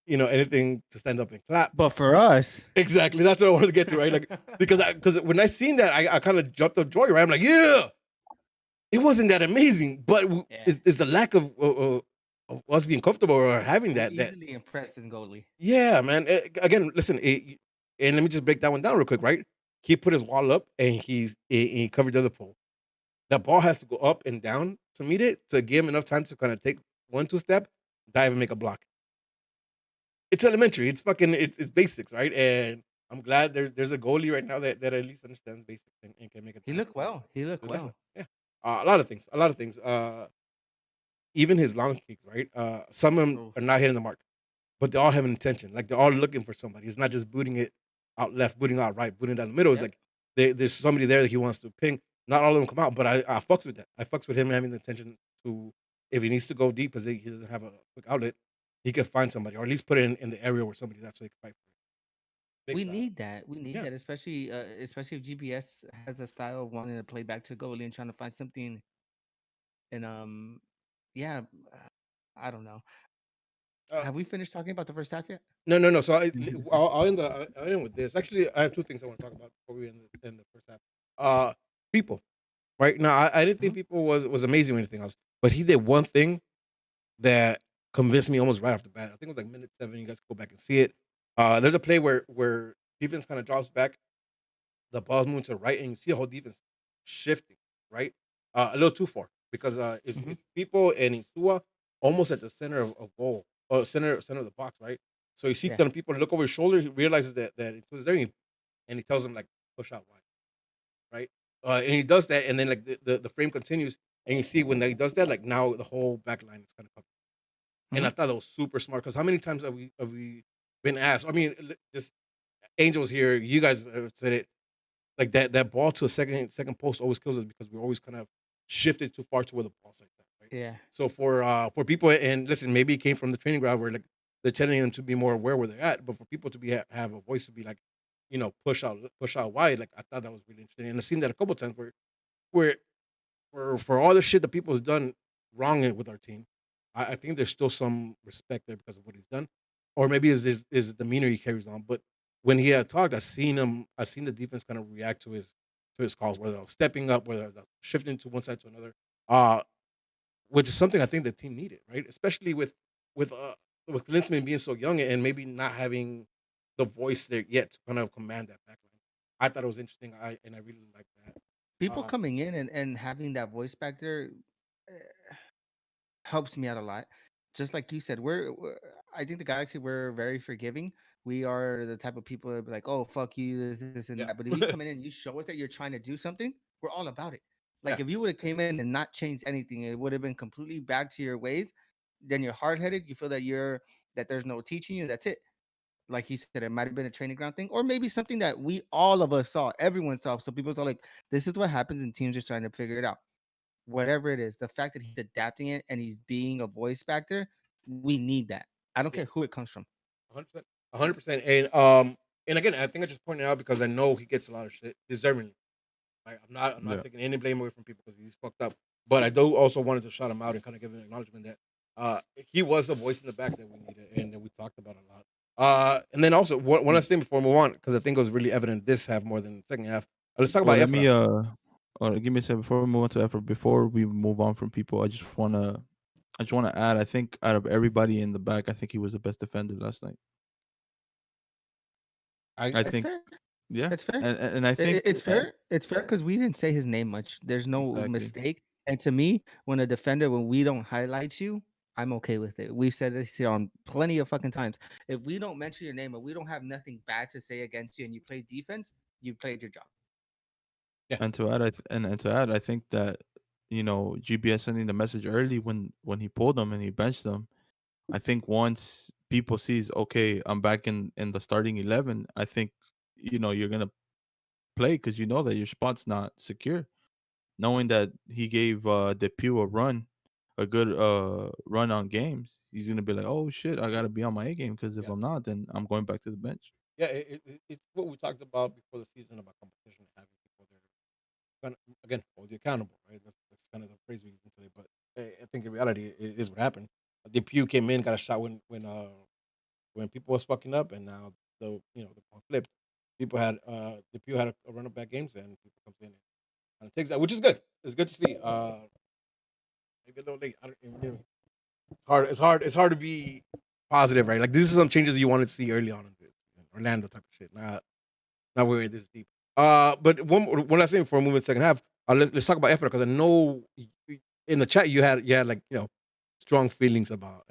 anything to stand up and clap. But for us, Exactly. That's what I wanted to get to, right? Like because when I seen that, I kind of jumped up joy, right? I'm like, yeah, it wasn't that amazing, but yeah, is the lack of us being comfortable or having we're that easily impressed as goalie. yeah, man. Again, listen, and let me just break that one down real quick, right? He put his wall up and he covered the other pole. That ball has to go up and down to meet it to give him enough time to kind of take 1-2 step, dive and make a block. It's elementary. It's fucking it's basics, right? And I'm glad there's a goalie right now that at least understands basics and can make a He tackle. looked well. He looked It was nice. well. Yeah. A lot of things. A lot of things. Even his long kicks, right? Some of them Oof. are not hitting the mark, but they all have an intention. Like they're all looking for somebody. It's not just booting it out left, booting out right, booting down the middle. It's Yep. like there's somebody there that he wants to ping. Not all of them come out, but I fucks with that. I fucks with him having the intention to, if he needs to go deep because he doesn't have a quick outlet, he could find somebody or at least put it in the area where somebody's at so he can fight for it. Big We style. need that. We need Yeah. that, especially if GBS has a style of wanting to play back to goalie and trying to find something. And yeah, I don't know. Uh, Have we finished talking about the first half yet? no. So I'll end with this. Actually, I have two things I want to talk about before we end the first half. People. Right now, I didn't think Mhm. people was amazing or anything else, but he did one thing that convinced me almost right off the bat. I think it was like minute 7. You guys can go back and see it. There's a play where defense kind of drops back, the ball's moving to the right, and you see the whole defense shifting right, a little too far because Mhm. it's people and Insua almost at the center of goal or center of the box, right? So you see Yeah. kind of people look over his shoulder. He realizes that Insua's there, and he tells him like push out wide, right? And he does that, and then like the frame continues, and you see when he does that, like now the whole back line is kind of covered. And I Mhm. thought that was super smart because how many times have we been asked? I mean, just Angels here, you guys have said it like that ball to a second post always kills us because we're always kind of shifted too far to where the ball's like that, right? Yeah. So for people and listen, maybe it came from the training ground where like they're telling them to be more aware where they're at, but for people to be have a voice to be like, push out wide, like I thought that was really interesting, and I've seen that a couple times where for all the shit that people has done wrong with our team, I think there's still some respect there because of what he's done, or maybe is his demeanor he carries on. But when he had talked, I seen the defense kind of react to his calls, whether I was stepping up, whether I was shifting to one side to another, uh, which is something I think the team needed, right? Especially with uh with Klinsmann being so young and maybe not having the voice there yet to kind of command that back line. I thought it was interesting. I really like that. People Uh, coming in and having that voice back there, eh, helps me out a lot. Just like you said, I think the Galaxy, we're very forgiving. We are the type of people that be like, "Oh, fuck you, this, and Yeah. that." But if you come in and you show us that you're trying to do something, we're all about it. Like Yeah. if you would have came in and not changed anything, it would have been completely back to your ways. Then you're hard headed. You feel that there's no teaching you. That's it. Like he said, it might have been a training ground thing, or maybe something that we all of us saw, everyone saw. So people saw like, this is what happens, and teams just trying to figure it out. Whatever it is, the fact that he's adapting it and he's being a voice factor, we need that. I don't Yeah. care who it comes from. 100%. 100%. And again, I think I just pointed out because I know he gets a lot of shit deservingly. Like, I'm not Yeah. taking any blame away from people because he's fucked up. But I do also wanted to shout him out and kind of give him an acknowledgement that he was the voice in the back that we needed and that we talked about a lot. And then also one last thing before we move on, because I think it was really evident this half more than the second half. Let's talk Well, about let me Efra. give me a second before we move on to effort. Before we move on from people, I just wanna add. I think out of everybody in the back, I think he was the best defender last night. I I That's think, fair. yeah, That's fair. and I think It's fair. It's fair because we didn't say his name much. There's no exactly. mistake. And to me, when a defender, when we don't highlight you, I'm okay with it. We've said this here on plenty of fucking times. If we don't mention your name and we don't have nothing bad to say against you and you play defense, you played your job. Yeah. And to add, and to add, I think that GBS sending the message early when he pulled them and he benched them. I think once people sees, okay, I'm back in the starting 11. I think you're gonna play because you know that your spot's not secure. Knowing that he gave Depew a good run on games, he's gonna be like, oh shit, I gotta be on my A game because if Yeah. I'm not, then I'm going back to the bench. Yeah. It's what we talked about before the season about competition, having people there kind of, again, hold you accountable, right? That's kind of the phrase we use today. But I think in reality, it is what happened. The Pew came in, got a shot when people was fucking up, and now the ball flipped. People had the Pew had a run of back games, and people comes in and takes that, which is good. It's good to see. Maybe a little late. I don't, it's hard. It's hard. It's hard to be positive, right? Like this is some changes you wanted to see early on in the Orlando type of shit. Not we're this deep. But one last thing before we move to the second half. Let's talk about Efra because I know in the chat you had like strong feelings about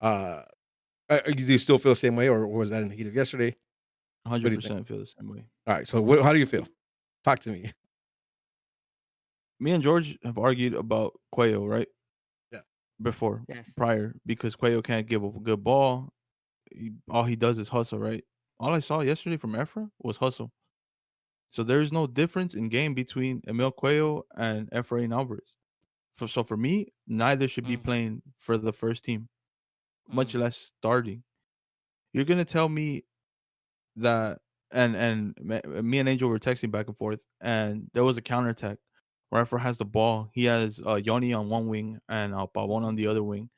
Efra. Do you still feel the same way, or was that in the heat of yesterday? What do you think? 100% feel the same way. All right. So how do you feel? Talk to me. Me and George have argued about Cuello, right? Yeah. Before, Yes. prior, because Cuello can't give a good ball. All he does is hustle, right? All I saw yesterday from Efra was hustle. So there is no difference in game between Emil Cuello and Efrain Alvarez. So for me, neither should be Mm, playing for the first team, much mm, less starting. You're gonna tell me that, me and Angel were texting back and forth, and there was a counterattack where Efra has the ball. He has Yoni on one wing and Pavon on the other wing,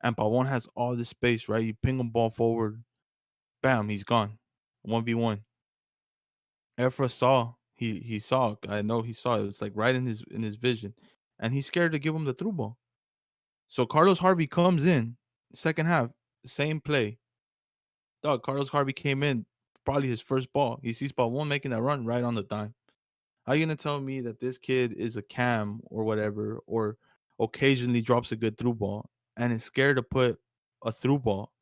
and Pavon has all this space, right? You ping him ball forward, bam, he's gone, 1v1. Efra saw he saw. I know he saw it. It was like right in his vision, and he's scared to give him the through ball. So Carlos Harvey comes in second half, same play. Dog, Carlos Harvey came in, probably his first ball. He sees ball one making that run right on the dime. How you gonna tell me that this kid is a cam or whatever, or occasionally drops a good through ball and is scared to put a through ball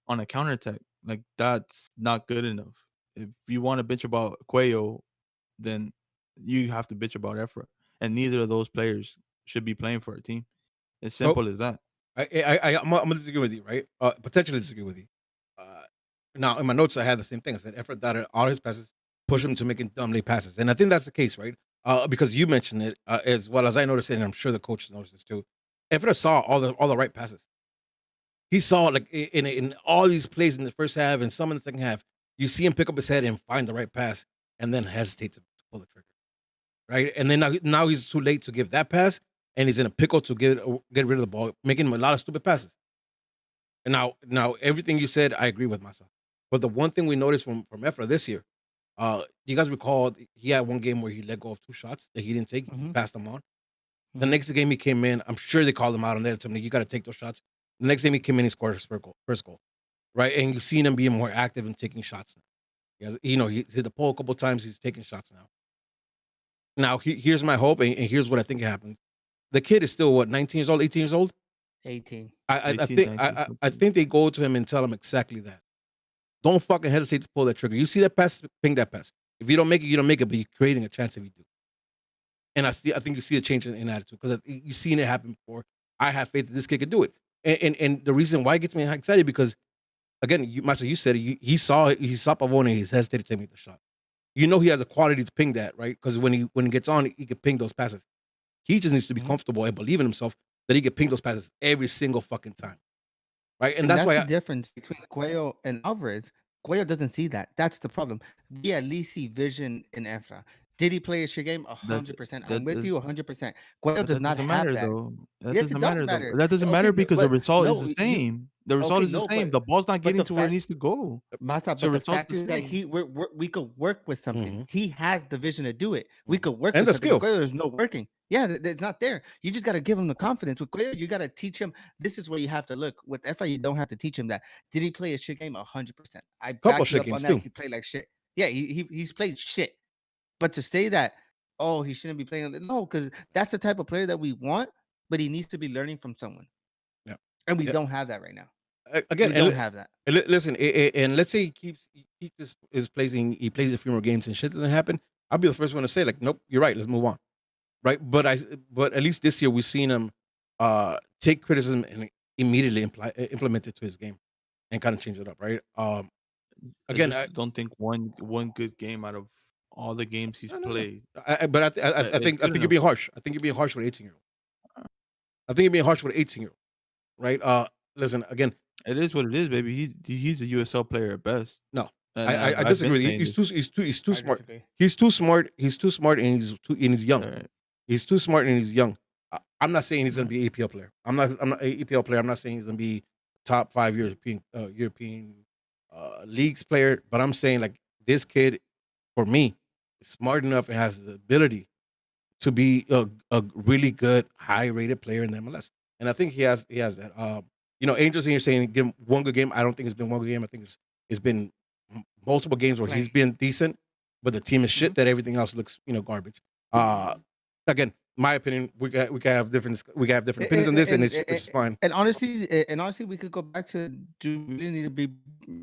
on a counterattack? Like that's not good enough. If you want to bitch about Cuello, then you have to bitch about Efra. And neither of those players should be playing for a team. As So simple as that. I'm gonna disagree with you, right? Potentially disagree with you. Uh, Now in my notes I had the same thing. I said effort dotted all his passes, push him to making dumb late passes, and I think that's the case, right? Because you mentioned it as well as I noticed it, and I'm sure the coaches noticed this too. Effort saw all the right passes. He saw like in all these plays in the first half and some in the second half. You see him pick up his head and find the right pass, and then hesitate to pull the trigger, right? And then now he's too late to give that pass, and he's in a pickle to get rid of the ball, making a lot of stupid passes. And now everything you said, I agree with myself. But the one thing we noticed from Efra this year, you guys recall he had one game where he let go of two shots that he didn't take. He mm-hmm, passed them on. The mm-hmm. next game he came in, I'm sure they called him out on that. Something you got to take those shots. The next game he came in, he scored his first goal, right? And you've seen him being more active and taking shots now. He's hit the pole a couple of times. He's taking shots now. Now here's my hope, and here's what I think happened. The kid is still what 19 years old, 18 years old. 18. I 18, think 19, I think they go to him and tell him exactly that. Don't fucking hesitate to pull that trigger. You see that pass, ping that pass. If you don't make it, you don't make it, but you're creating a chance if you do. And I think you see a change in attitude because you've seen it happen before. I have faith that this kid could do it. And the reason why it gets me excited because again, Master, you said it, he saw Pavone and he's hesitated to make the shot. You know he has a quality to ping that, right? Because when he gets on, he can ping those passes. He just needs to be comfortable and believe in himself that he can ping those passes every single fucking time, right? And that's why the difference between Cuello and Alvarez. Cuello doesn't see that. That's the problem. We at least see vision in Efra. Did he play a shit game? 100%. I'm with you 100%. Cuello But does that not doesn't have matter that. though. That Yes, it doesn't does matter though. matter. That doesn't Okay, matter because the but result is no, the same. The result okay, is the no, same. but The ball's not getting the to where it fact, needs to go. Mata, So but the results fact the is that same. we could work with something. Mhm. He has the vision to do it. We could work And with the something. skill. But Cuello, there's no working. Yeah, it's not there. You just got to give him the confidence. With Cuello, you got to teach him. This is where you have to look. With Efra, you don't have to teach him that. Did he play a shit game? 100%. I Couple back you shit up on games that. too. He played like shit. Yeah, he's played shit. But to say that, oh, he shouldn't be playing, no, because that's the type of player that we want. But he needs to be learning from someone, Yeah. and we Yeah. don't have that right now. Again, We don't have that. listen, and let's say he keeps his he plays a few more games and shit doesn't happen. I'll be the first one to say like, nope, you're right. Let's move on, right? But at least this year we've seen him take criticism and immediately implement it to his game and kind of change it up, right? Again, I just don't think one good game out of all the games he's no, played. but I think you're being harsh. I think you're being harsh with 18-year-old. I think you're being harsh with 18-year-old, right? Listen, again, It is what it is, baby. He's a USL player at best. no, And I I've been disagree with you. saying this. He's too I smart. disagree. He's too smart. He's too smart, and he's young. Alright. He's too smart and he's young. I'm not saying he's going to be an EPL player. I'm not an EPL player. I'm not saying he's going to be top 5 European leagues player. But I'm saying like this kid, for me, is smart enough and has the ability to be a really good, high rated player in the MLS. And I think he has that. Angels, and you're saying give him one good game. I don't think it's been one good game. I think it's been multiple games where he's been decent, but the team is shit. That everything else looks garbage. Again, my opinion, we can have different opinions on this, which is fine. And honestly, we could go back to do we really need to be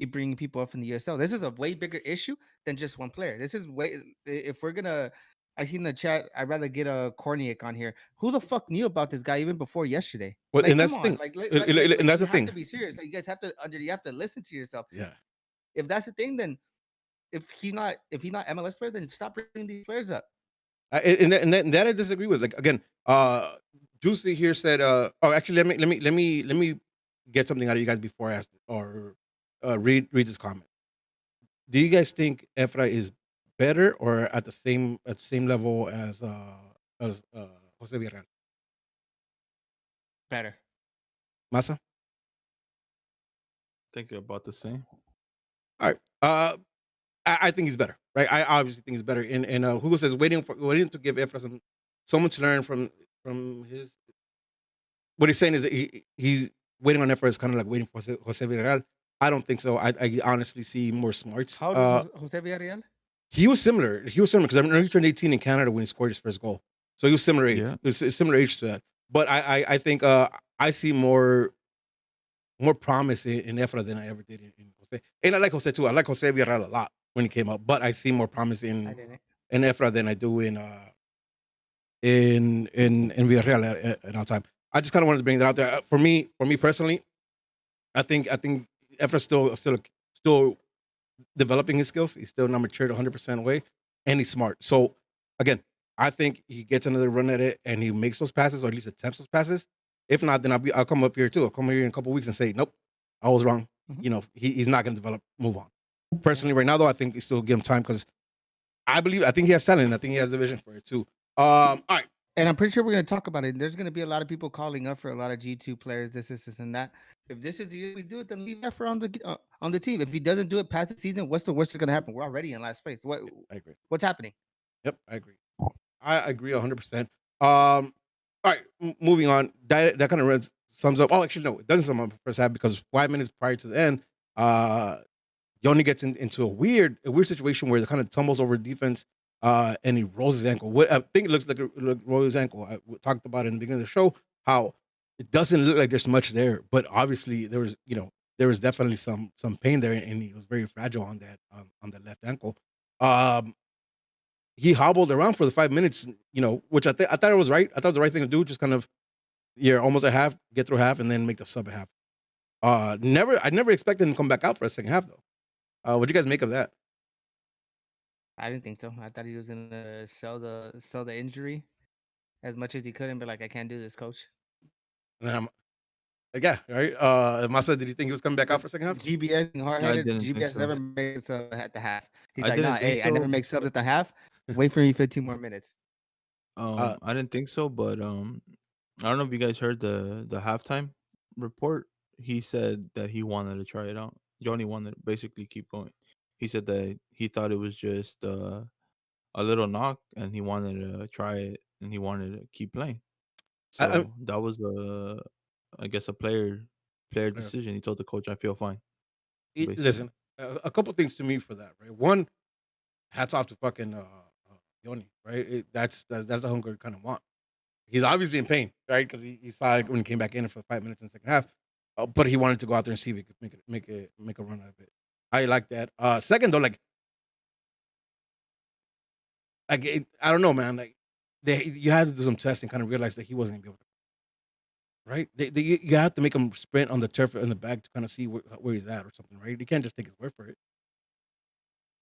bringing people up in the USL. This is a way bigger issue than just one player. This is way if we're gonna. I see in the chat. I'd rather get a Korniak on here. Who the fuck knew about this guy even before yesterday? Well, like, and that's the thing. And that's the thing. You have to be serious. Like, you guys have to listen to yourself. Yeah. If that's the thing, then if he's not MLS player, then stop bringing these players up. And that I disagree with. Like again, Juicy here said, actually, let me get something out of you guys before I ask or read this comment. Do you guys think Efra is better or at the same level as Jose Villarreal? Better. Massa? Think about the same. All right. I think he's better, right? I obviously think he's better. And Hugo says waiting to give Efra someone to learn from his. What he's saying is that he's waiting on Efra is kind of like waiting for Jose Villarreal. I don't think so. I honestly see more smarts. How old is Jose Villarreal? He was similar because I remember he turned 18 in Canada when he scored his first goal. So he was similar age. Yeah. It was a similar age to that. But I think I see more promise in Efra than I ever did in Jose. And I like Jose too. I like Jose Villarreal a lot when he came up, but I see more promise in Efra than I do in Villarreal at all time. I just kind of wanted to bring that out there. For me personally, I think Efra's still developing his skills. He's still not matured 100% away, and he's smart. So again, I think he gets another run at it, and he makes those passes, or at least attempts those passes. If not, then I'll come up here too. I'll come here in a couple of weeks and say, nope, I was wrong. Mm-hmm. He's not going to develop. Move on. Personally, right now though, I think you still give him time because I think he has talent. And I think he has the vision for it too. All right. And I'm pretty sure we're going to talk about it. There's going to be a lot of people calling up for a lot of G2 players, this, and that. If this is the year we do it, then leave Efra on the team. If he doesn't do it past the season, what's the worst that's going to happen? We're already in last place. I agree. What's happening? Yep, I agree. I agree 100%. All right, moving on. That kind of sums up. Oh, actually, no, it doesn't sum up the first half because 5 minutes prior to the end, Yoni gets into a weird situation where it kind of tumbles over defense, and he rolls his ankle. I think it looks like rolls his ankle. We talked about it in the beginning of the show how it doesn't look like there's much there, but obviously there was definitely some pain there, and he was very fragile on that left ankle. Um, he hobbled around for the 5 minutes, which I thought it was right. I thought it was the right thing to do. Just kind of you're almost at half, get through half, and then make the sub at half. I never expected him to come back out for a second half though. What do you guys make of that? I didn't think so. I thought he was gonna sell the injury as much as he could and be like, I can't do this, coach. And then I'm like, yeah, right. Massa, did you think he was coming back out But for second half? GBS and hard I headed, didn't think GBS so. never makes sub at the half. He's I like, nah, didn't think hey, I never so. make subs at the half. Wait for me 15 more minutes. Uh, I didn't think so, but I don't know if you guys heard the halftime report. He said that he wanted to try it out. Johnny wanted to basically keep going. He said that he thought it was just a little knock, and he wanted to try it, and he wanted to keep playing. I, So that was I guess a player I, decision. He told the coach, "I feel fine," basically. listen, a couple things to me for that, right? One, hats off to fucking Yoni, right? That's the hunger kind of want. He's obviously in pain, right? Because he saw it when he came back in for 5 minutes in the second half, but he wanted to go out there and see if he could make a run out of it. I like that. Second though, I don't know, man. Like you had to do some testing, kind of realize that he wasn't gonna be able to. Right? You have to make him sprint on the turf in the back to kind of see where he's at or something, right? You can't just take his word for it.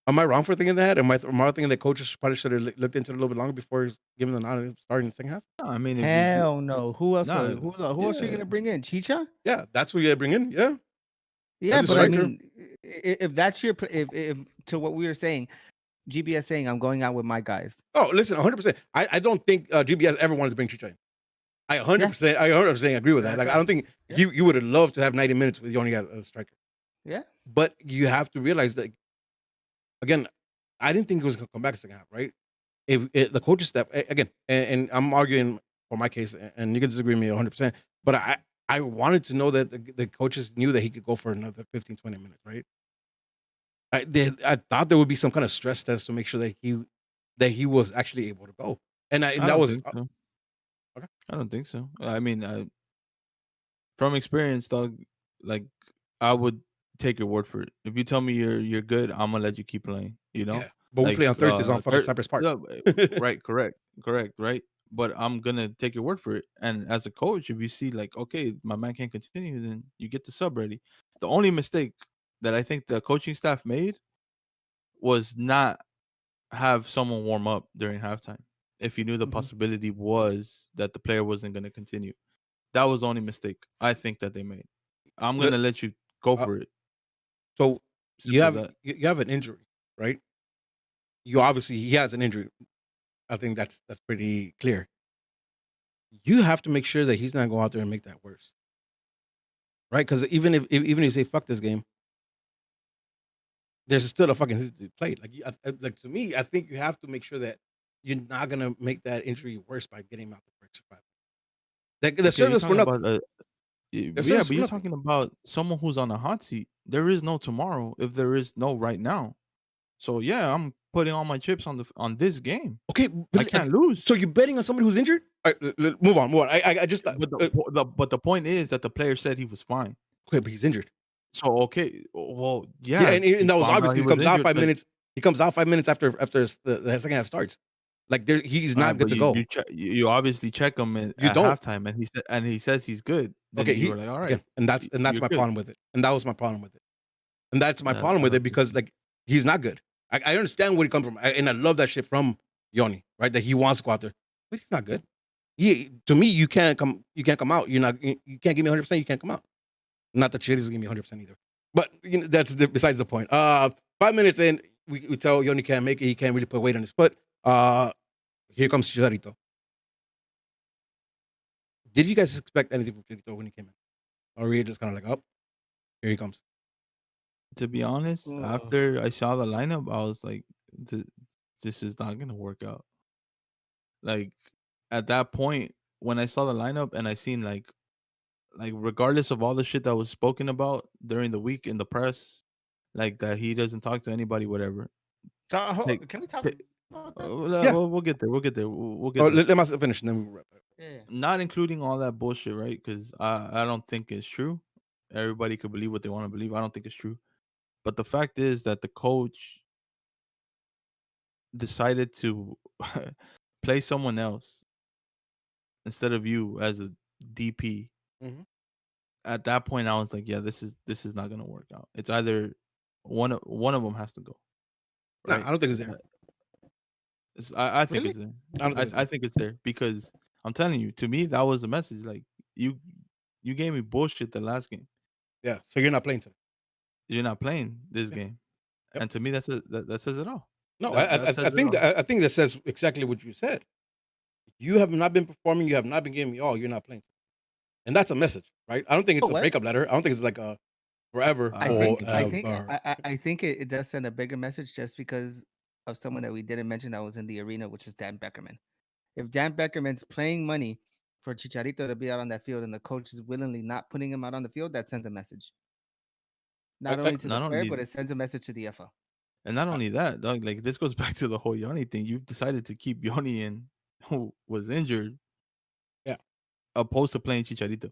Am I wrong for thinking that? Am I thinking that coaches probably should have looked into it a little bit longer before giving the nod and starting the second half? No, I mean, if you Hell no. Who else? nah, Who else are you yeah, gonna bring in? Chicha? Yeah, that's who you bring in. Yeah, Yeah, as a but I striker. mean, if that's your if to what we were saying, GBS saying I'm going out with my guys. Oh, listen, 100%. I don't think GBS ever wanted to bring Chicha in. I Yeah, 100%, I 100% agree with that. that's Like, I right. don't think Yeah, you would have loved to have 90 minutes with Yoni as a striker. yeah. But you have to realize that, again, I didn't think it was going to come back second half, right? If the coaching staff, again, and I'm arguing for my case, and you can disagree with me 100%, but I wanted to know that the coaches knew that he could go for another 15, 20 minutes, right? I thought there would be some kind of stress test to make sure that he was actually able to go. And I that don't was think so. okay. I don't think so. I mean, from experience, dog, like I would take your word for it. If you tell me you're good, I'm gonna let you keep playing. You know, Yeah. But we like play on Thursdays on fucking Cypress Park. yeah, right, correct, right. But I'm gonna take your word for it. And as a coach, if you see like, okay, my man can't continue, then you get the sub ready. The only mistake that I think the coaching staff made was not have someone warm up during halftime. If you knew the Mhm. possibility was that the player wasn't gonna continue, that was the only mistake I think that they made. I'm The- gonna let you go uh, for it. so Simple as that. you have an injury, right? You obviously he has an injury. I think that's pretty clear. You have to make sure that he's not going out there and make that worse, right? Because even if you say fuck this game, there's still a fucking season to play. Like like to me, I think you have to make sure that you're not gonna make that injury worse by getting him out the first 5. The Okay, you're service for talking nothing. about The yeah, service but for you're nothing. talking about someone who's on a hot seat. There is no tomorrow if there is no right now. So yeah, I'm putting all my chips on this game. Okay, I but can't lose. so you're betting on somebody who's injured? All right, move on, move on. I just thought, But the point is that the player said he was fine. okay, but he's injured. So okay, well, Yeah, yeah, and he that was found obvious. out he He was comes out injured, 5 but minutes. He comes out 5 minutes after the second half starts. Like he's all right, not good but to go. you obviously check him You at don't. halftime, and he says he's good. Then Okay, you he were like, all right, again, and that's you're my good. problem with it. And that was my problem with it. And that's my problem I with it don't think because so. like he's not good. I understand where he comes from, and I love that shit from Yoni, right? That he wants to go out there, but he's not good. To me, you can't come out. You can't give me 100%. You can't come out. Not that shit is gonna give me 100% either. But that's besides the point. 5 minutes in, we tell Yoni can't make it. He can't really put weight on his foot. Here comes Chicharito. Did you guys expect anything from Chicharito when he came in, or were you just kind of like, oh, here he comes? To be honest, Ugh. after I saw the lineup, I was like, this is not gonna work out. Like at that point, when I saw the lineup and I seen like regardless of all the shit that was spoken about during the week in the press, like that he doesn't talk to anybody, whatever. Like Can we talk? pi- Okay. Yeah. We'll get there. We'll get there. We'll get Oh, there. let me finish and then we'll wrap it. Yeah. Not including all that bullshit, right? Because I don't think it's true. Everybody could believe what they want to believe. I don't think it's true. But the fact is that the coach decided to play someone else instead of you as a DP. Mhm. At that point, I was like, yeah, this is not gonna work out. It's either one of them has to go, No, right? I don't think it's there. I think Really? it's there. I don't think it's I there. think it's there because I'm telling you, to me, that was a message. Like you, you gave me bullshit the last game. Yeah. So you're not playing today. You're not playing this Yeah. game, Yep. and to me, that says it all. No, That says I it think all. I think that says exactly what you said. You have not been performing. You have not been giving me all. You're not playing, and that's a message, right? I don't think Oh, it's a what? breakup letter. I don't think it's like a forever I I don't or think think I so. think I think it does send a bigger message just because of someone that we didn't mention that was in the arena, which is Dan Beckerman. If Dan Beckerman's paying money for Chicharito to be out on that field and the coach is willingly not putting him out on the field, that sends a message. Not only to the Not player, only but it sends a message to the FO. and not only that, dog. Like this goes back to the whole Yoni thing. You decided to keep Yoni in, who was injured, yeah, opposed to playing Chicharito.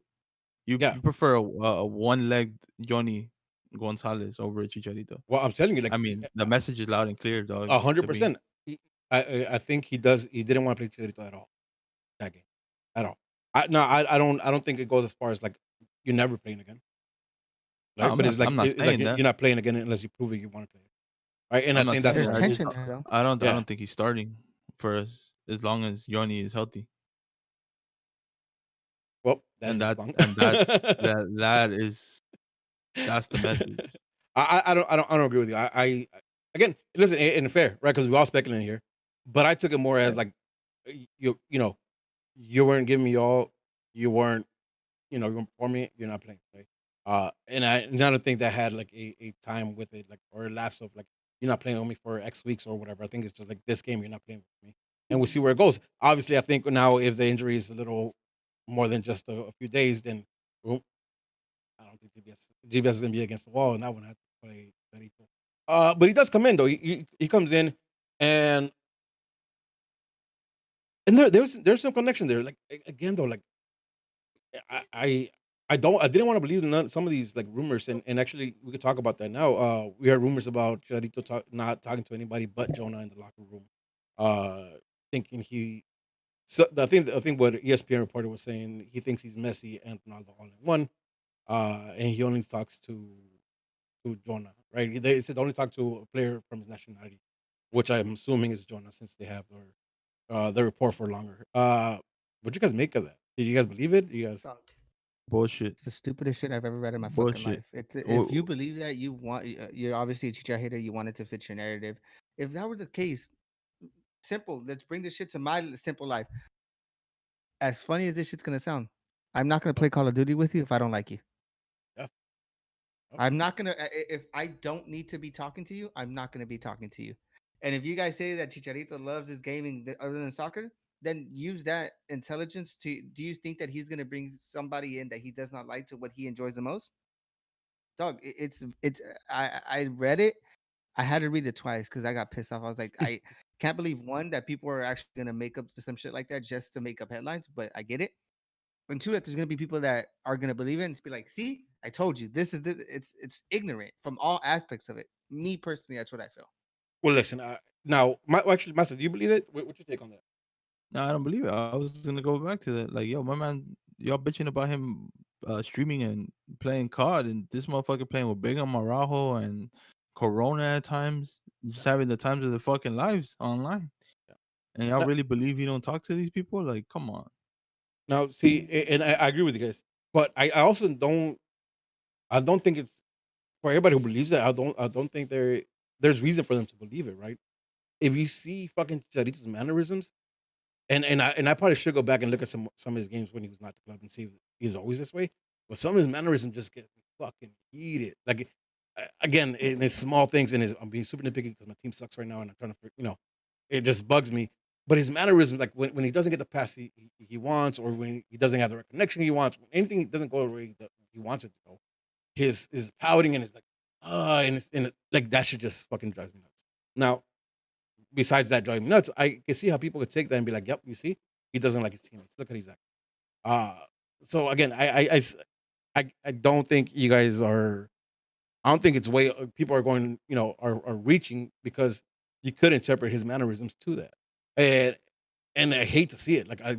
yeah. You prefer a one-legged Yoni Gonzalez over Chicharito. Well, I'm telling you, like I mean, the message is loud and clear, dog. To me, 100%. I think he does. He didn't want to play Chicharito at all that game, at all. I don't think it goes as far as like you're never playing again, no, right? But I'm not it's like saying that. you're not playing again unless you prove it you want to play, right? And I I'm not think that's saying There's that. where, tension there, though. I yeah. don't think he's starting for us as long as Yoni is healthy, Well, that and ain't as long. that's the message. I don't agree with you. I again listen and fair, right? Because we all speculating here, but I took it more as Yeah. like you know you weren't giving me all, you weren't you weren't performing, you're not playing, right? And I don't think that had like a time with it, like or a lapse of like you're not playing with me for X weeks or whatever. I think it's just like this game you're not playing with me, and we'll see where it goes. Obviously, I think now if the injury is a little more than just a few days, then well, I don't think GBS is gonna be against the wall, and that one had to play Benito. But he does come in though. He comes in, and there's some connection there. Like again though, like I I I didn't want to believe in some of these like rumors, and actually we could talk about that now. We heard rumors about Charito not talking to anybody but Jonah in the locker room, uh, thinking he. So I think what ESPN reporter was saying, he thinks he's Messi and Ronaldo all in one, and he only talks to Jonah, right? They said only talk to a player from his nationality, which I'm assuming is Jonah since they have their report for longer. What you guys make of that? Did you guys believe it? You guys? Dog. Bullshit. It's the stupidest shit I've ever read in my fucking Bullshit. life. If you W- believe that, you're obviously a Chicha hater. You want it to fit your narrative. If that were the case, simple. Let's bring this shit to my simple life. As funny as this shit's gonna sound, I'm not gonna play Call of Duty with you if I don't like you. Yeah. Yep. I'm not gonna if I don't need to be talking to you, I'm not gonna be talking to you. And if you guys say that Chicharito loves his gaming other than soccer, then use that intelligence to. Do you think that he's gonna bring somebody in that he does not like to what he enjoys the most? Dog, it's. I read it. I had to read it twice because I got pissed off. I was like, I can't believe one that people are actually gonna make up some shit like that just to make up headlines. But I get it. And two, that there's gonna be people that are gonna believe it and just be like, "See, I told you. This is it's ignorant from all aspects of it." Me personally, that's what I feel. Well, listen. Now, actually, Master, do you believe it? What's your take on that? No, I don't believe it. I was gonna go back to that. Like, yo, my man, y'all bitching about him streaming and playing COD, and this motherfucker playing with Bingham Marajo and Corona at times, just having the times of their fucking lives online. Yeah. And y'all Now, really believe he don't talk to these people? Like, come on. now, see, and I agree with you guys, but I also don't. I don't think it's for everybody who believes that. I don't think there's reason for them to believe it, right? If you see fucking Charito's mannerisms, and I probably should go back and look at some of his games when he was not at the club and see if he's always this way. But some of his mannerisms just get me fucking heated. Like again, in his small things, and his I'm being super nitpicky because my team sucks right now, and I'm trying to it just bugs me. But his mannerisms, like when he doesn't get the pass he wants, or when he doesn't have the right connection he wants, when anything doesn't go the way that he wants it to go, his pouting and his like like that shit just fucking drives me nuts. Now besides that driving me nuts, I can see how people could take that and be like, "Yep, you see, he doesn't like his teammates. Look at his act." So again, I don't think you guys are. I don't think it's way people are going, are reaching because you could interpret his mannerisms to that, and I hate to see it. Like I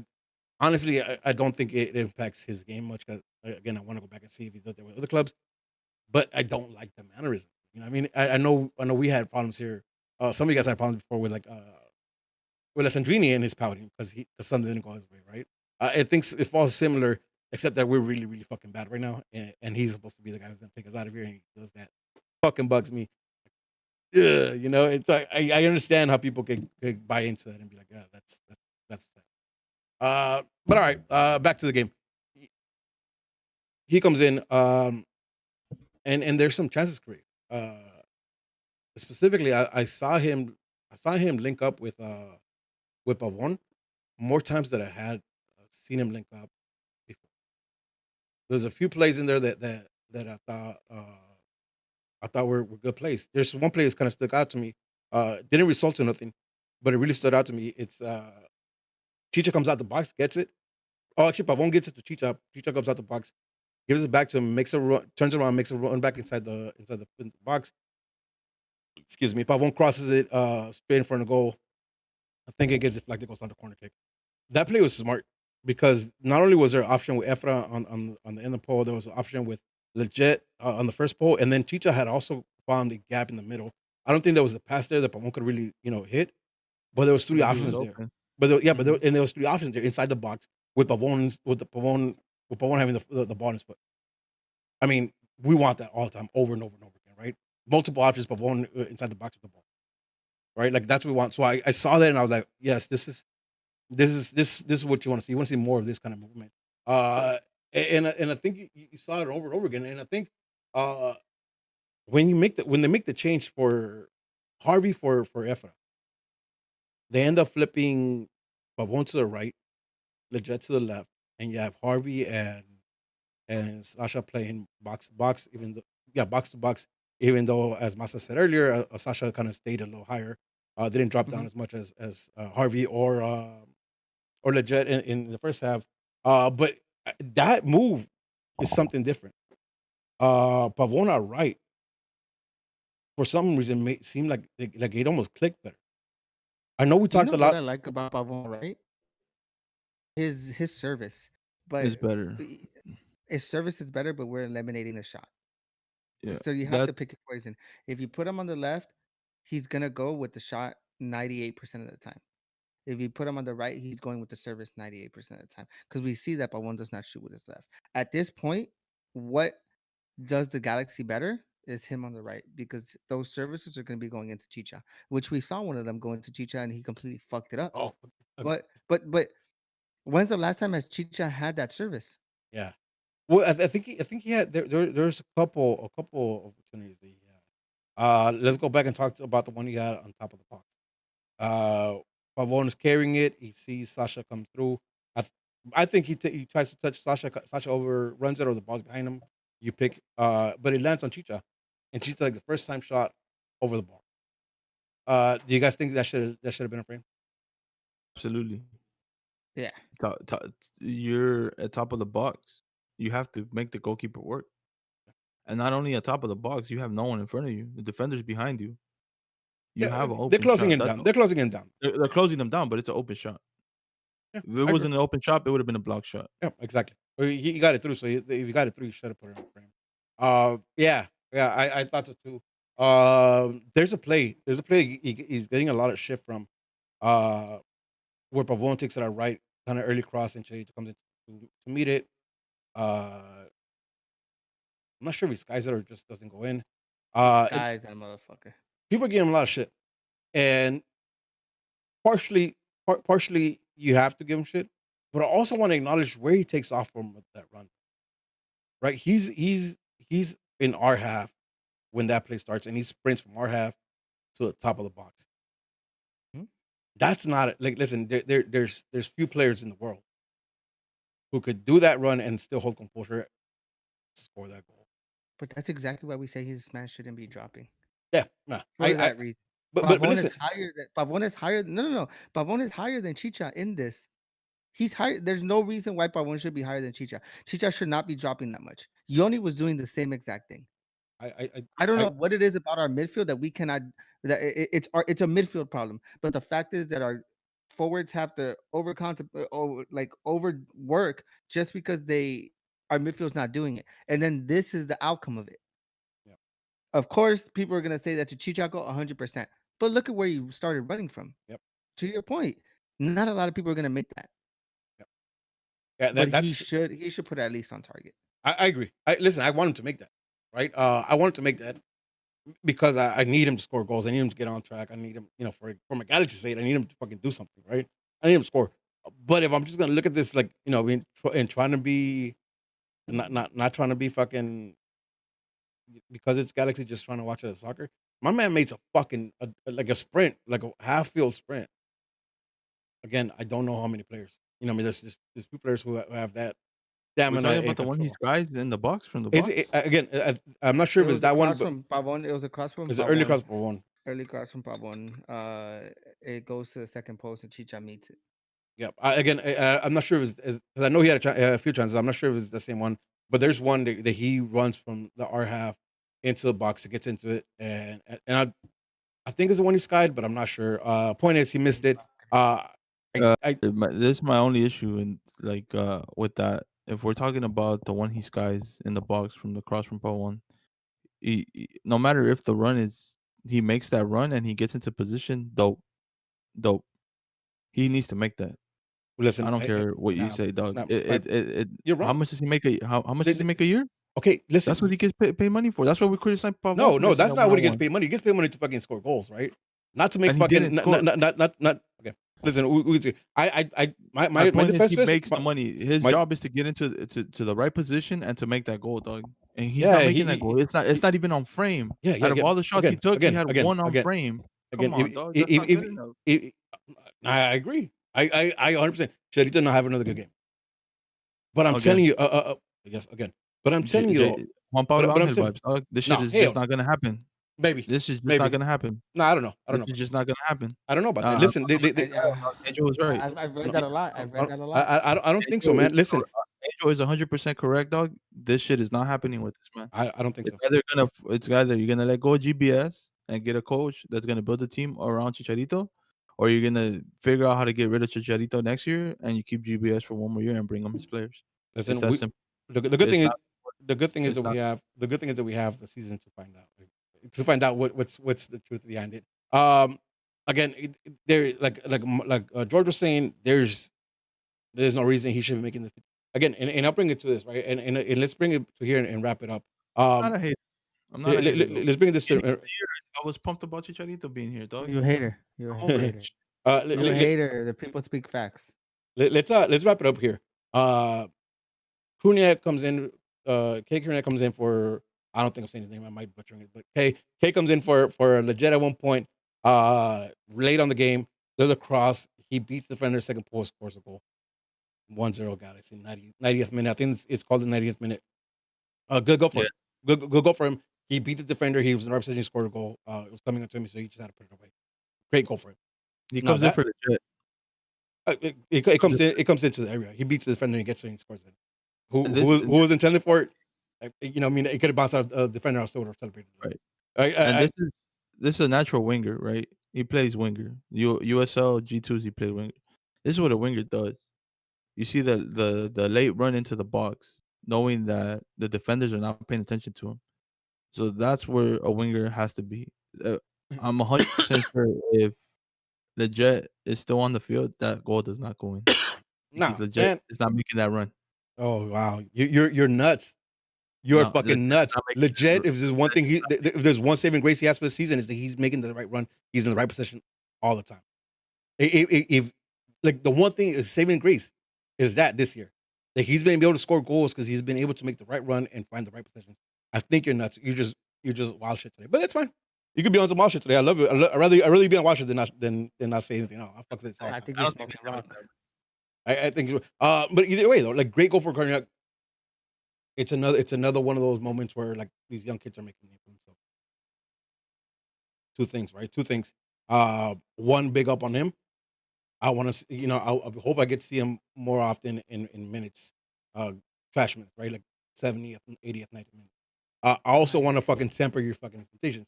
honestly, I don't think it impacts his game much. 'Cause again, I want to go back and see if he does that with other clubs, but I don't like the mannerism. You know, what I mean, I know we had problems here. Some of you guys had problems before with like with Alessandrini and his pouting because the son didn't go his way, right? I think it falls similar, except that we're really, really fucking bad right now, and he's supposed to be the guy who's gonna take us out of here, and he does that. Fucking bugs me. Yeah, it's like I understand how people could buy into that and be like, yeah, that's sad. But all right, back to the game. He comes in, and there's some chances created. Specifically, I saw him link up with Pavon more times than I had seen him link up before. There's a few plays in there that I thought were good plays. There's one play that's kind of stuck out to me. Didn't result to nothing, but it really stood out to me. It's Chicha comes out the box, gets it. Oh, actually, Pavon gets it to Chicha. Chicha comes out the box, gives it back to him, makes a run, turns around, makes a run back inside the box. Excuse me. Pavon crosses it straight in front of goal. I think it gets deflected, goes down the corner kick. That play was smart because not only was there an option with Efra on the end of the pole, there was an option with Legit on the first pole, and then Chicha had also found the gap in the middle. I don't think there was a pass there that Pavon could really hit, but there was three But he was options there. open. But Mhm. there was three options there inside the box with Pavon having the ball in his foot. I mean, we want that all the time, over and over and over again, right? Multiple options, Pavon inside the box with the ball, right? Like that's what we want. So I saw that and I was like, yes, this is what you want to see. You want to see more of this kind of movement. And I think you saw it over and over again. And I think uh, when they make the change for Harvey for Efra, they end up flipping Pavon to the right, Leggett to the left, and you have Harvey and Sasha playing box to box, box to box. Even though, as Masa said earlier, Sasha kind of stayed a little higher, didn't drop down Mhm. as much as Harvey or Legit in the first half. But that move is something different. Pavona right for some reason seemed like it almost clicked better. I know we You talked know a what lot. I like about Pavon, right? His service, but It's better. we his service is better, but we're eliminating a shot. Yeah. So you have to That's pick a poison. If you put him on the left, he's gonna go with the shot 98% of the time. If you put him on the right, he's going with the service 98% of the time. Because we see that Pavon does not shoot with his left. At this point, what does the Galaxy better is him on the right because those services are going to be going into Chicha, which we saw one of them go into Chicha and he completely fucked it up. Oh, But when's the last time has Chicha had that service? yeah. Well, I think he had there's a couple opportunities that he had. Let's go back and talk about the one he had on top of the box. Uh, Pavon is carrying it. He sees Sasha come through. I th- I think he tries to touch Sasha. Sasha overruns it, or the ball's behind him. You pick, but it lands on Chicha, and Chicha like the first time shot over the ball. Do you guys think that should have been a frame? absolutely. Yeah. You're at top of the box. You have to make the goalkeeper work. And not only at top of the box, you have no one in front of you. The defender's behind you. You Yeah, have an they're open closing shot. him down. They're closing him down. They're closing them down, but it's an open shot. Yeah, If it I agree. wasn't an open shot, it would have been a block shot. Yeah, exactly. Well, he got it through. So if you got it through, you should have put it on frame. Yeah, yeah, I thought so too. There's a play. There's a play he's getting a lot of shit from. Uh, where Pavon takes it out right, kind of early cross, and Chase comes in to meet it. I'm not sure if he skies it or just doesn't go in. He And skies that motherfucker. people are giving him a lot of shit, and partially, partially you have to give him shit, but I also want to acknowledge where he takes off from with that run. Right, he's in our half when that play starts, and he sprints from our half to the top of the box. Mhm. That's not like listen. There's few players in the world who could do that run and still hold composure to score that goal. But that's exactly why we say his man shouldn't be dropping Yeah, nah, for that reason. But listen, Pavon is higher. No. Pavon is higher than Chicha in this. He's higher. There's no reason why Pavon should be higher than Chicha. Chicha should not be dropping that much. Yoni was doing the same exact thing. I don't I know what it is about our midfield that we cannot. That it's a midfield problem. But the fact is that our forwards have to overwork just because our midfield's not doing it, and then this is the outcome of it. Yeah. Of course, people are gonna say that to Chichaco 100%. But look at where you started running from. Yep. To your point, not a lot of people are gonna make that. Yeah, But that's he should put it at least on target. I agree. Listen, I want him to make that, right? I want him to make that because I need him to score goals. I need him to get on track. I need him, for my Galaxy's sake, I need him to fucking do something, right? I need him to score. But if I'm just gonna look at this like, and trying to be not trying to be fucking because it's Galaxy just trying to watch it as soccer. My man makes a fucking like a sprint, like a half field sprint. Again, I don't know how many players. There's few players who have that We're stamina talking and about the one control. he's guys in the box from the Is box. it, again? I'm not sure It if was it's that one, across but from Pavon. It was across from it's an early Pavon. cross for one. Early cross from Pavon. It goes to the second post and Chicha meets it. Yeah. I'm not sure if it's because I know he had a few chances. I'm not sure if it's the same one, but there's one that he runs from the R half into the box. It gets into it, and I think it's the one he skied, but I'm not sure. Point is, he missed it. This is my only issue in with that. If we're talking about the one he skies in the box from the cross from Paul one, no matter if the run is he makes that run and he gets into position, dope. He needs to make that. Listen, I don't care what you say, dog. You're wrong. How much does he make how much does he make a year? Okay, listen. That's what he gets paid money for. That's what we criticize Pavon. No, that's not what he gets paid money. He gets paid money to fucking score goals, right? Not to make fucking not. Okay, listen. My point is defense he makes the money. His job is to get into the right position and to make that goal, dog. And he's not making that goal. It's not even on frame. Out of all the shots he took, he had one on frame. Come on, dog. That's not good enough. I agree. I 100%. Chicharito not have another good game. But I'm telling you, yes, again. But I'm telling you, Juan Pablo Angel vibes, dog. This shit is just not gonna happen. Baby, this is just not gonna happen. No, I don't know. This is just not gonna happen. I don't know about that. Listen, Angel was right. I've read that a lot. I don't think so, man. Listen, Angel is 100% correct, dog. This shit is not happening with this man. I don't think so. It's either you're gonna let go of GBS and get a coach that's gonna build a team around Chicharito, or you're gonna figure out how to get rid of Chicharito next year and you keep GBS for one more year and bring him his players. Listen, the good thing is that we have the season to find out what's the truth behind it. Again, there like George was saying, there's no reason he should be making the again, and I'll bring it to this, right, and let's bring it to here and wrap it up. I'm not a hater. Let's bring this to. I was pumped about Chicharito being here, dog. You a hater. You're a hater. You're a hater. The people speak facts. Let's wrap it up here. Cunha comes in. K Cunha comes in for. I don't think I'm saying his name. I might butchering it, but K comes in for Legit at one point. Late on the game, there's a cross. He beats the defender, second post, scores a goal. 1-0 Galaxy, 90th minute. I think it's called the 90th minute. Good go for him. Good go for him. He beat the defender. He was in the right position. He scored a goal. It was coming up to him, so he just had to put it away. Great goal for him. He comes in for Legit. It comes into the area. He beats the defender and gets there and he scores it. Who was intended for it? It could have bounced out of the defender. I still would have celebrated. Right. And this is a natural winger, right? He plays winger. USL G2s he played winger. This is what a winger does. You see the late run into the box, knowing that the defenders are not paying attention to him. So that's where a winger has to be. I'm 100% sure if Legit is still on the field, that goal does not go in. Nah, Legit is not making that run. Oh wow, you're nuts. You're fucking nuts. Legit. If there's one thing if there's one saving grace he has for the season, is that he's making the right run. He's in the right position all the time. If like the one thing is saving grace is that this year, that he's been able to score goals because he's been able to make the right run and find the right position. I think you're nuts. You're just wild shit today, but that's fine. You could be on some wild shit today. I love it. I really be on wild shit than not say anything. No, I think you're smoking rock. I think, but either way though, like great goal for Cunha. It's another one of those moments where like these young kids are making it for themselves. two things, right? Two things. One, big up on him. I want to, I hope I get to see him more often in minutes, trash minutes, right? Like 70th, 80th, 90th minute. I also want to fucking temper your fucking expectations.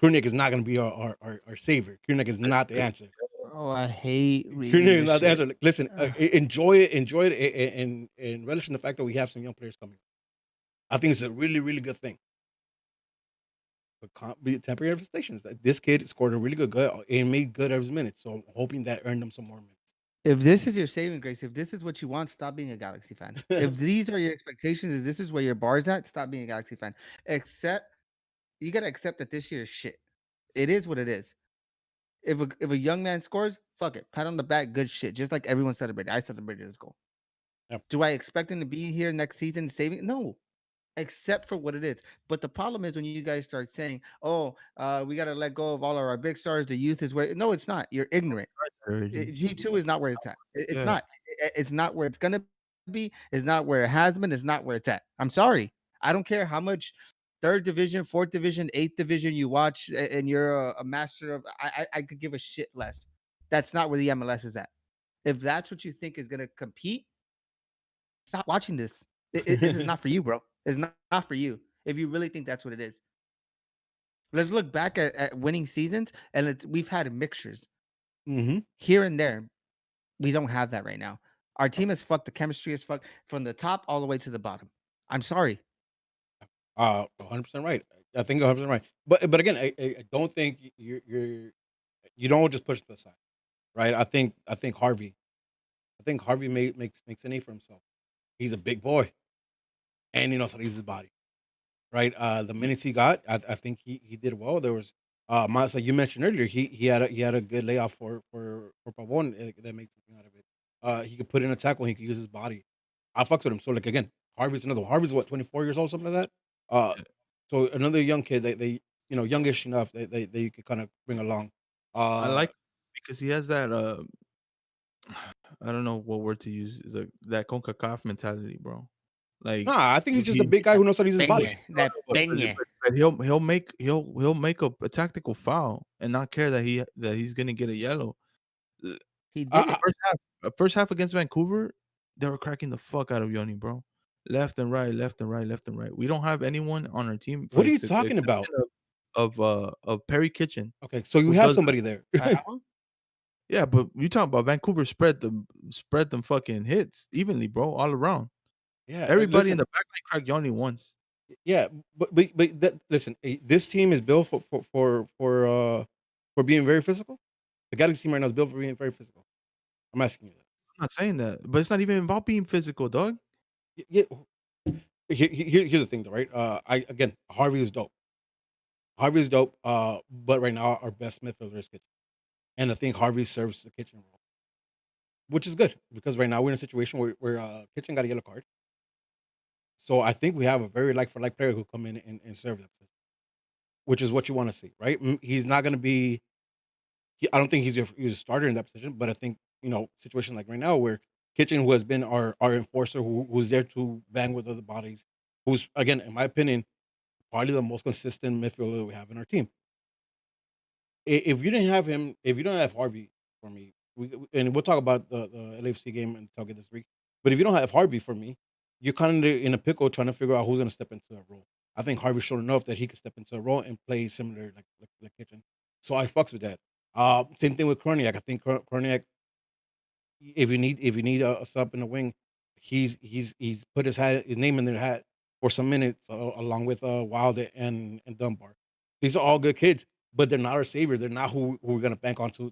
Krunic is not going to be our savior. Krunic is not the answer. Oh, I hate Krunic reading is this not the shit. answer. Like, listen, enjoy it, and relish in the fact that we have some young players coming. I think it's a really, really good thing. But can't be temporary expectations. This kid scored a really good and made good of his minutes. So I'm hoping that earned him some more If this is your saving grace, if this is what you want, stop being a Galaxy fan. If minutes. these are your expectations, if this is where your bar's at, stop being a Galaxy fan. Accept you gotta accept that this year is shit. It is what it is. If a young man scores, fuck it. Pat on the back, good shit. Just like everyone celebrated. I celebrated his goal. Yep. Do I expect him to be here next season saving? No, except for what it is. But the problem is when you guys start saying, "Oh, we got to let go of all of our big stars. The youth is where." No, it's not. You're ignorant. G2 is not where it's at. It's Yeah. not. It's not where it's gonna be. It's not where it has been. It's not where it's at. I'm sorry. I don't care how much third division, fourth division, eighth division you watch, and you're a master of. I could give a shit less. That's not where the MLS is at. If that's what you think is gonna compete, stop watching this. This is not for you, bro. It's not for you. If you really think that's what it is. Let's look back at winning seasons, and we've had mixtures Mm-hmm. here and there. We don't have that right now. Our team is fucked. The chemistry is fucked from the top all the way to the bottom. I'm sorry. 100% right. I think 100% right. But again, I don't think you don't just push it to the side, right? I think Harvey makes a name for himself. He's a big boy, and he knows how to use his body, right? The minutes he got, I think he did well. There was Miles, like you mentioned earlier, he had a good layoff for Pavon that made something out of it. He could put in a tackle. He could use his body. I fucks with him. So like again, Harvey's another one. Harvey's what 24 years old, something like that. So another young kid they youngish enough that you could kind of bring along. I Uh, like because he has that I don't know what word to use. Is like that CONCACAF mentality, bro. Like I think he's just a he big guy who knows how to use his body. Peña, that Peña. but he'll make a tactical foul and not care that he's gonna get a yellow. He did it. First half against Vancouver, they were cracking the fuck out of Yoni, bro. Left and right, left and right, left and right. We don't have anyone on our team for What are you the talking exception about? of Perry Kitchen. Okay, so you Who have does somebody there. Yeah, but you talking about Vancouver spread them fucking hits evenly, bro, all around. Yeah, Everybody in listen. the back line cracked Yoni once. Yeah, listen, this team is built for being very physical. The Galaxy team right now is built for being very physical. I'm asking you that. I'm not saying that, but it's not even about being physical, dog. Yeah. Here's the thing, though, right? Harvey is dope. Harvey is dope. But right now our best midfielder is Kitchen, and I think Harvey serves the Kitchen role, which is good because right now we're in a situation where Kitchen got a yellow card. So I think we have a very like for like player who come in and serve that position, which is what you want to see, right? He's not going to be. I don't think he's a starter in that position, but I think situation like right now where Kitchen, who has been our enforcer, who's there to bang with other bodies, who's again, in my opinion, probably the most consistent midfielder we have in our team. If you didn't have him, if you don't have Harvey for me, and we'll talk about the LAFC game and talk it this week. But if you don't have Harvey for me, you're kind of in a pickle trying to figure out who's going to step into a role. I think Harvey showed enough that he could step into a role and play similar like Kitchen. So I fucks with that. Same thing with Kroniak. I think Kroniak, if you need a sub in the wing, he's put his name in their hat for some minutes along with Wilder and Dunbar. These are all good kids, but they're not our savior. They're not who we're gonna bank on to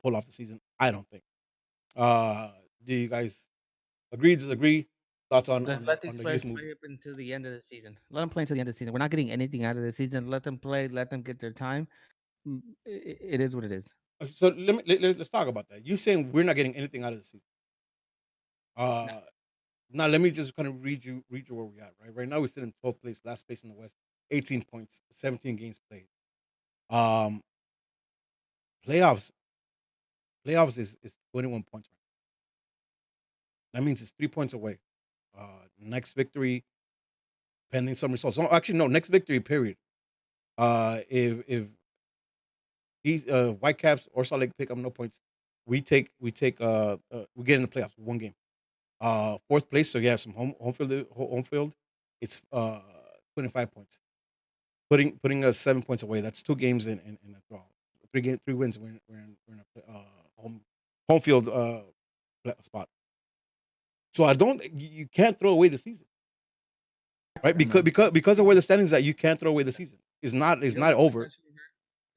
pull off the season. I don't think. Do you guys agree? Disagree? Thoughts on Let's on the let these on the players youth move? play up until the end of the season. Let them play until the end of the season. We're not getting anything out of the season. Let them play. Let them get their time. It is what it is. So let's talk about that. You saying we're not getting anything out of the season? No. Now let me just kind of read you where we at. Right now we sit in 12th place, last place in the West, 18 points, 17 games played. Um, playoffs playoffs is 21 points right now. That means it's 3 points away. Next victory pending some results. Oh, actually, no, next victory period. If These Whitecaps or Salt Lake pick up no points. We get in the playoffs with one game. Fourth place, so you have some home field. It's 25 points, putting us 7 points away. That's 2 games in a draw. 3 wins. We're in a home field spot. So you can't throw away the season, right? Because of where the standings at, you can't throw away the season. It's not over.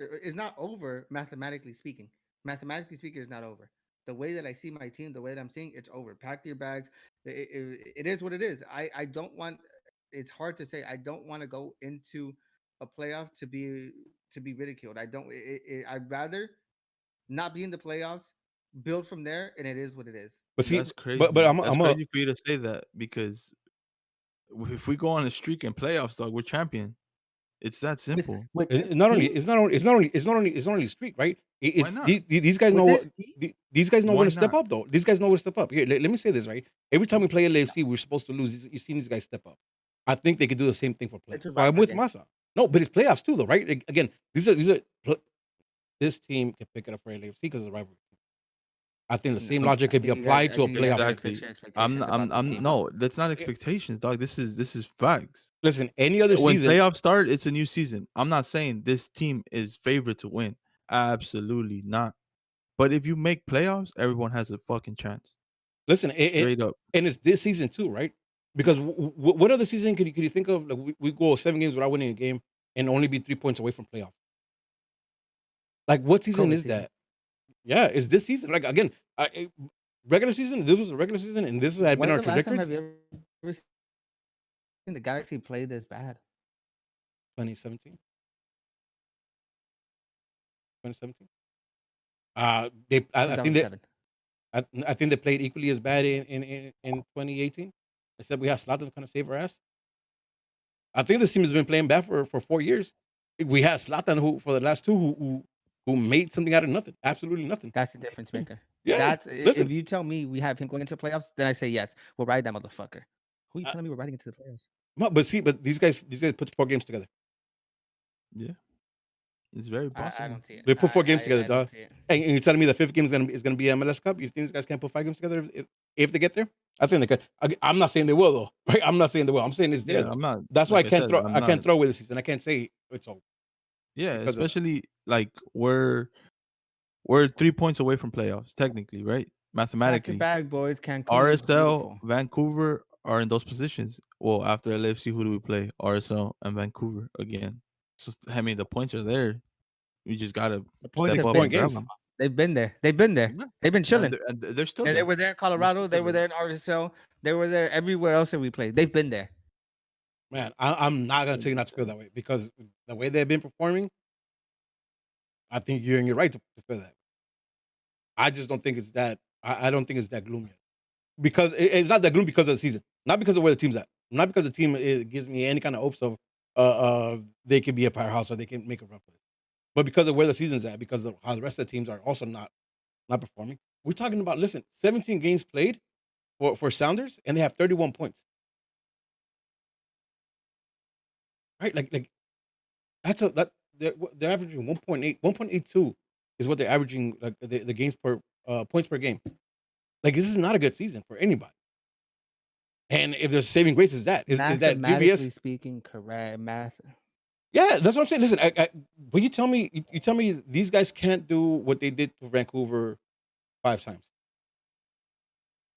It's not over mathematically speaking. Mathematically speaking, it's not over. The way that I see my team, the way that I'm seeing, it's over. Pack your bags. It is what it is. I don't want. It's hard to say. I don't want to go into a playoff to be ridiculed. I don't. I'd rather not be in the playoffs, build from there, and it is what it is. But see, That's crazy. but That's crazy for you to say that, because if we go on a streak in playoffs, dog, we're champion. It's that simple. It's not only streak, right? Why not? These guys know these guys know Why when to step not? up, though. These guys know when to step up. Here, let me say this, right? Every time we play LAFC, we're supposed to lose. You've seen these guys step up. I think they could do the same thing for playoffs. So I'm with Masa. No, but it's playoffs too, though, right? Again, this team can pick it up for LAFC because of the rivalry. I think the same logic could be applied to a playoff. Exactly. No, that's not expectations, dog. This is facts. Listen, any other When season, playoffs start, it's a new season. I'm not saying this team is favored to win. Absolutely not. But if you make playoffs, everyone has a fucking chance. Listen, Straight up. And it's this season too, right? Because what other season could you think of? Like we go 7 games without winning a game and only be 3 points away from playoff. Like what season is that? Yeah, it's this season. Like again, regular season. This was a regular season, and this had been our trajectory. Have you ever seen the Galaxy play this bad? 2017. 2017. I think they played equally as bad in 2018, except we had Zlatan to kind of save our ass. I think this team has been playing bad for 4 years. We had Zlatan who for the last 2 who made something out of nothing, absolutely nothing. That's the difference maker. Yeah, if you tell me we have him going into the playoffs, then I say yes, we'll ride that motherfucker. Who are you telling me we're riding into the playoffs? No, but these guys put 4 games together. Yeah. It's very possible. I don't see it. They put 4 games together, dog. See it. And you're telling me the 5th game is gonna be MLS Cup? You think these guys can't put 5 games together if they get there? I think they could. I'm not saying they will though, right? I'm not saying they will. I'm saying this. Yeah, I'm not. That's why I can't throw away the season. I can't say it's over. Yeah, especially like we're 3 points away from playoffs, technically, right? Mathematically. Pack your bag, boys. Cancun. RSL, Vancouver are in those positions. Well, after LAFC, who do we play? RSL and Vancouver again. So I mean, the points are there. We just gotta step up and grab them. They've been there. They've been chilling. And they're still. They were there in Colorado. They were there in RSL. They were there everywhere else that we played. They've been there. Man, I'm not gonna tell you not to feel that way because the way they've been performing, I think you're in your right to feel that. I just don't think it's that. I don't think it's that gloomy yet. Because it's not that gloomy because of the season, not because of where the team's at, not because the team gives me any kind of hopes of they could be a powerhouse or they can make a run for it, but because of where the season's at, because of how the rest of the teams are also not performing. We're talking about 17 games played for Sounders, and they have 31 points. Right, like they're averaging 1.82 is what they're averaging, like the games per points per game. Like this is not a good season for anybody. And if there's saving grace, is that GBS speaking correct math? Yeah, that's what I'm saying. Listen, but you tell me these guys can't do what they did to Vancouver 5 times.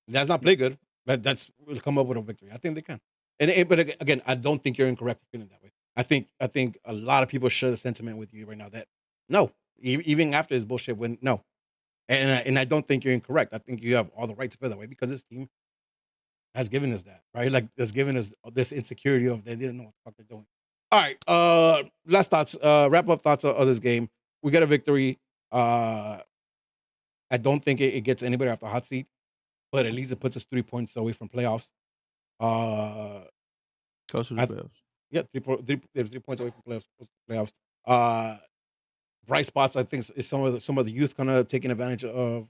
That's not play good, but will come up with a victory. I think they can. But again, I don't think you're incorrect for feeling that way. I think a lot of people share the sentiment with you right now that no, even after this bullshit win, no. And I don't think you're incorrect. I think you have all the right to feel that way because this team has given us that, right? Like, has given us this insecurity of they didn't know what the fuck they're doing. All right, last thoughts, wrap up thoughts of this game. We got a victory. I don't think it gets anybody off the hot seat, but at least it puts us 3 points away from playoffs. Closer to playoffs. Yeah, 3 points away from playoffs. Bright spots, I think, is some of the youth kind of taking advantage of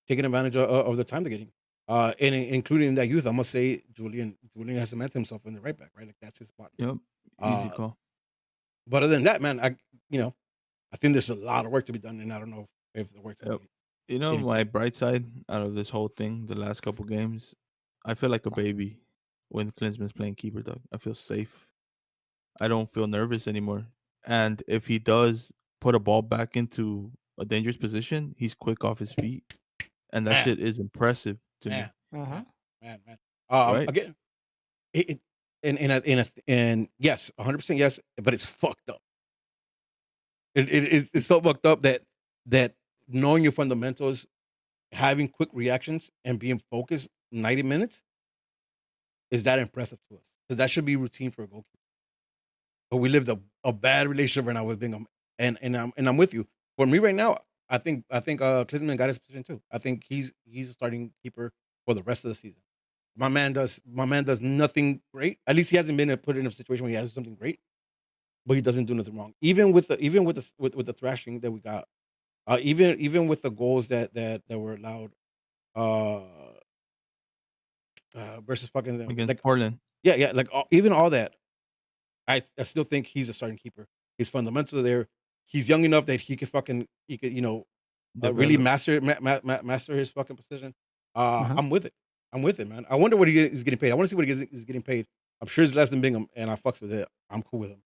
the time they're getting. And including that youth, I must say, Julian has cemented himself in the right back, right? Like that's his spot. Yep, easy call. But other than that, man, I think there's a lot of work to be done, and I don't know if the work's gonna Yep. be You know, getting. my bright side out of this whole thing, the last couple games, I feel like a baby when Klinsman's playing keeper, dog. I feel safe. I don't feel nervous anymore. And if he does put a ball back into a dangerous position, he's quick off his feet, and that Man, shit is impressive to man, me, Uh-huh. man. right? Again, it and yes, 100% yes, but it's fucked up. It's so fucked up that knowing your fundamentals, having quick reactions, and being focused 90 minutes is that impressive to us. Because that should be routine for a goalkeeper. But we lived a bad relationship right now with Bingham, and I'm with you. For me right now, I think Klinsmann got his position too. I think he's a starting keeper for the rest of the season. My man does nothing great. At least he hasn't been put in a situation where he has something great, but he doesn't do nothing wrong. Even with the thrashing that we got, even with the goals that were allowed, uh, versus fucking them, Against like Portland. yeah, like even all that, I still think he's a starting keeper. His fundamentals are there. He's young enough that he could really Develop. master his fucking position. Uh-huh. I'm with it. I'm with it, man. I wonder what he is getting paid. I want to see what he's getting paid. I'm sure it's less than Bingham, and I fucks with it. I'm cool with him.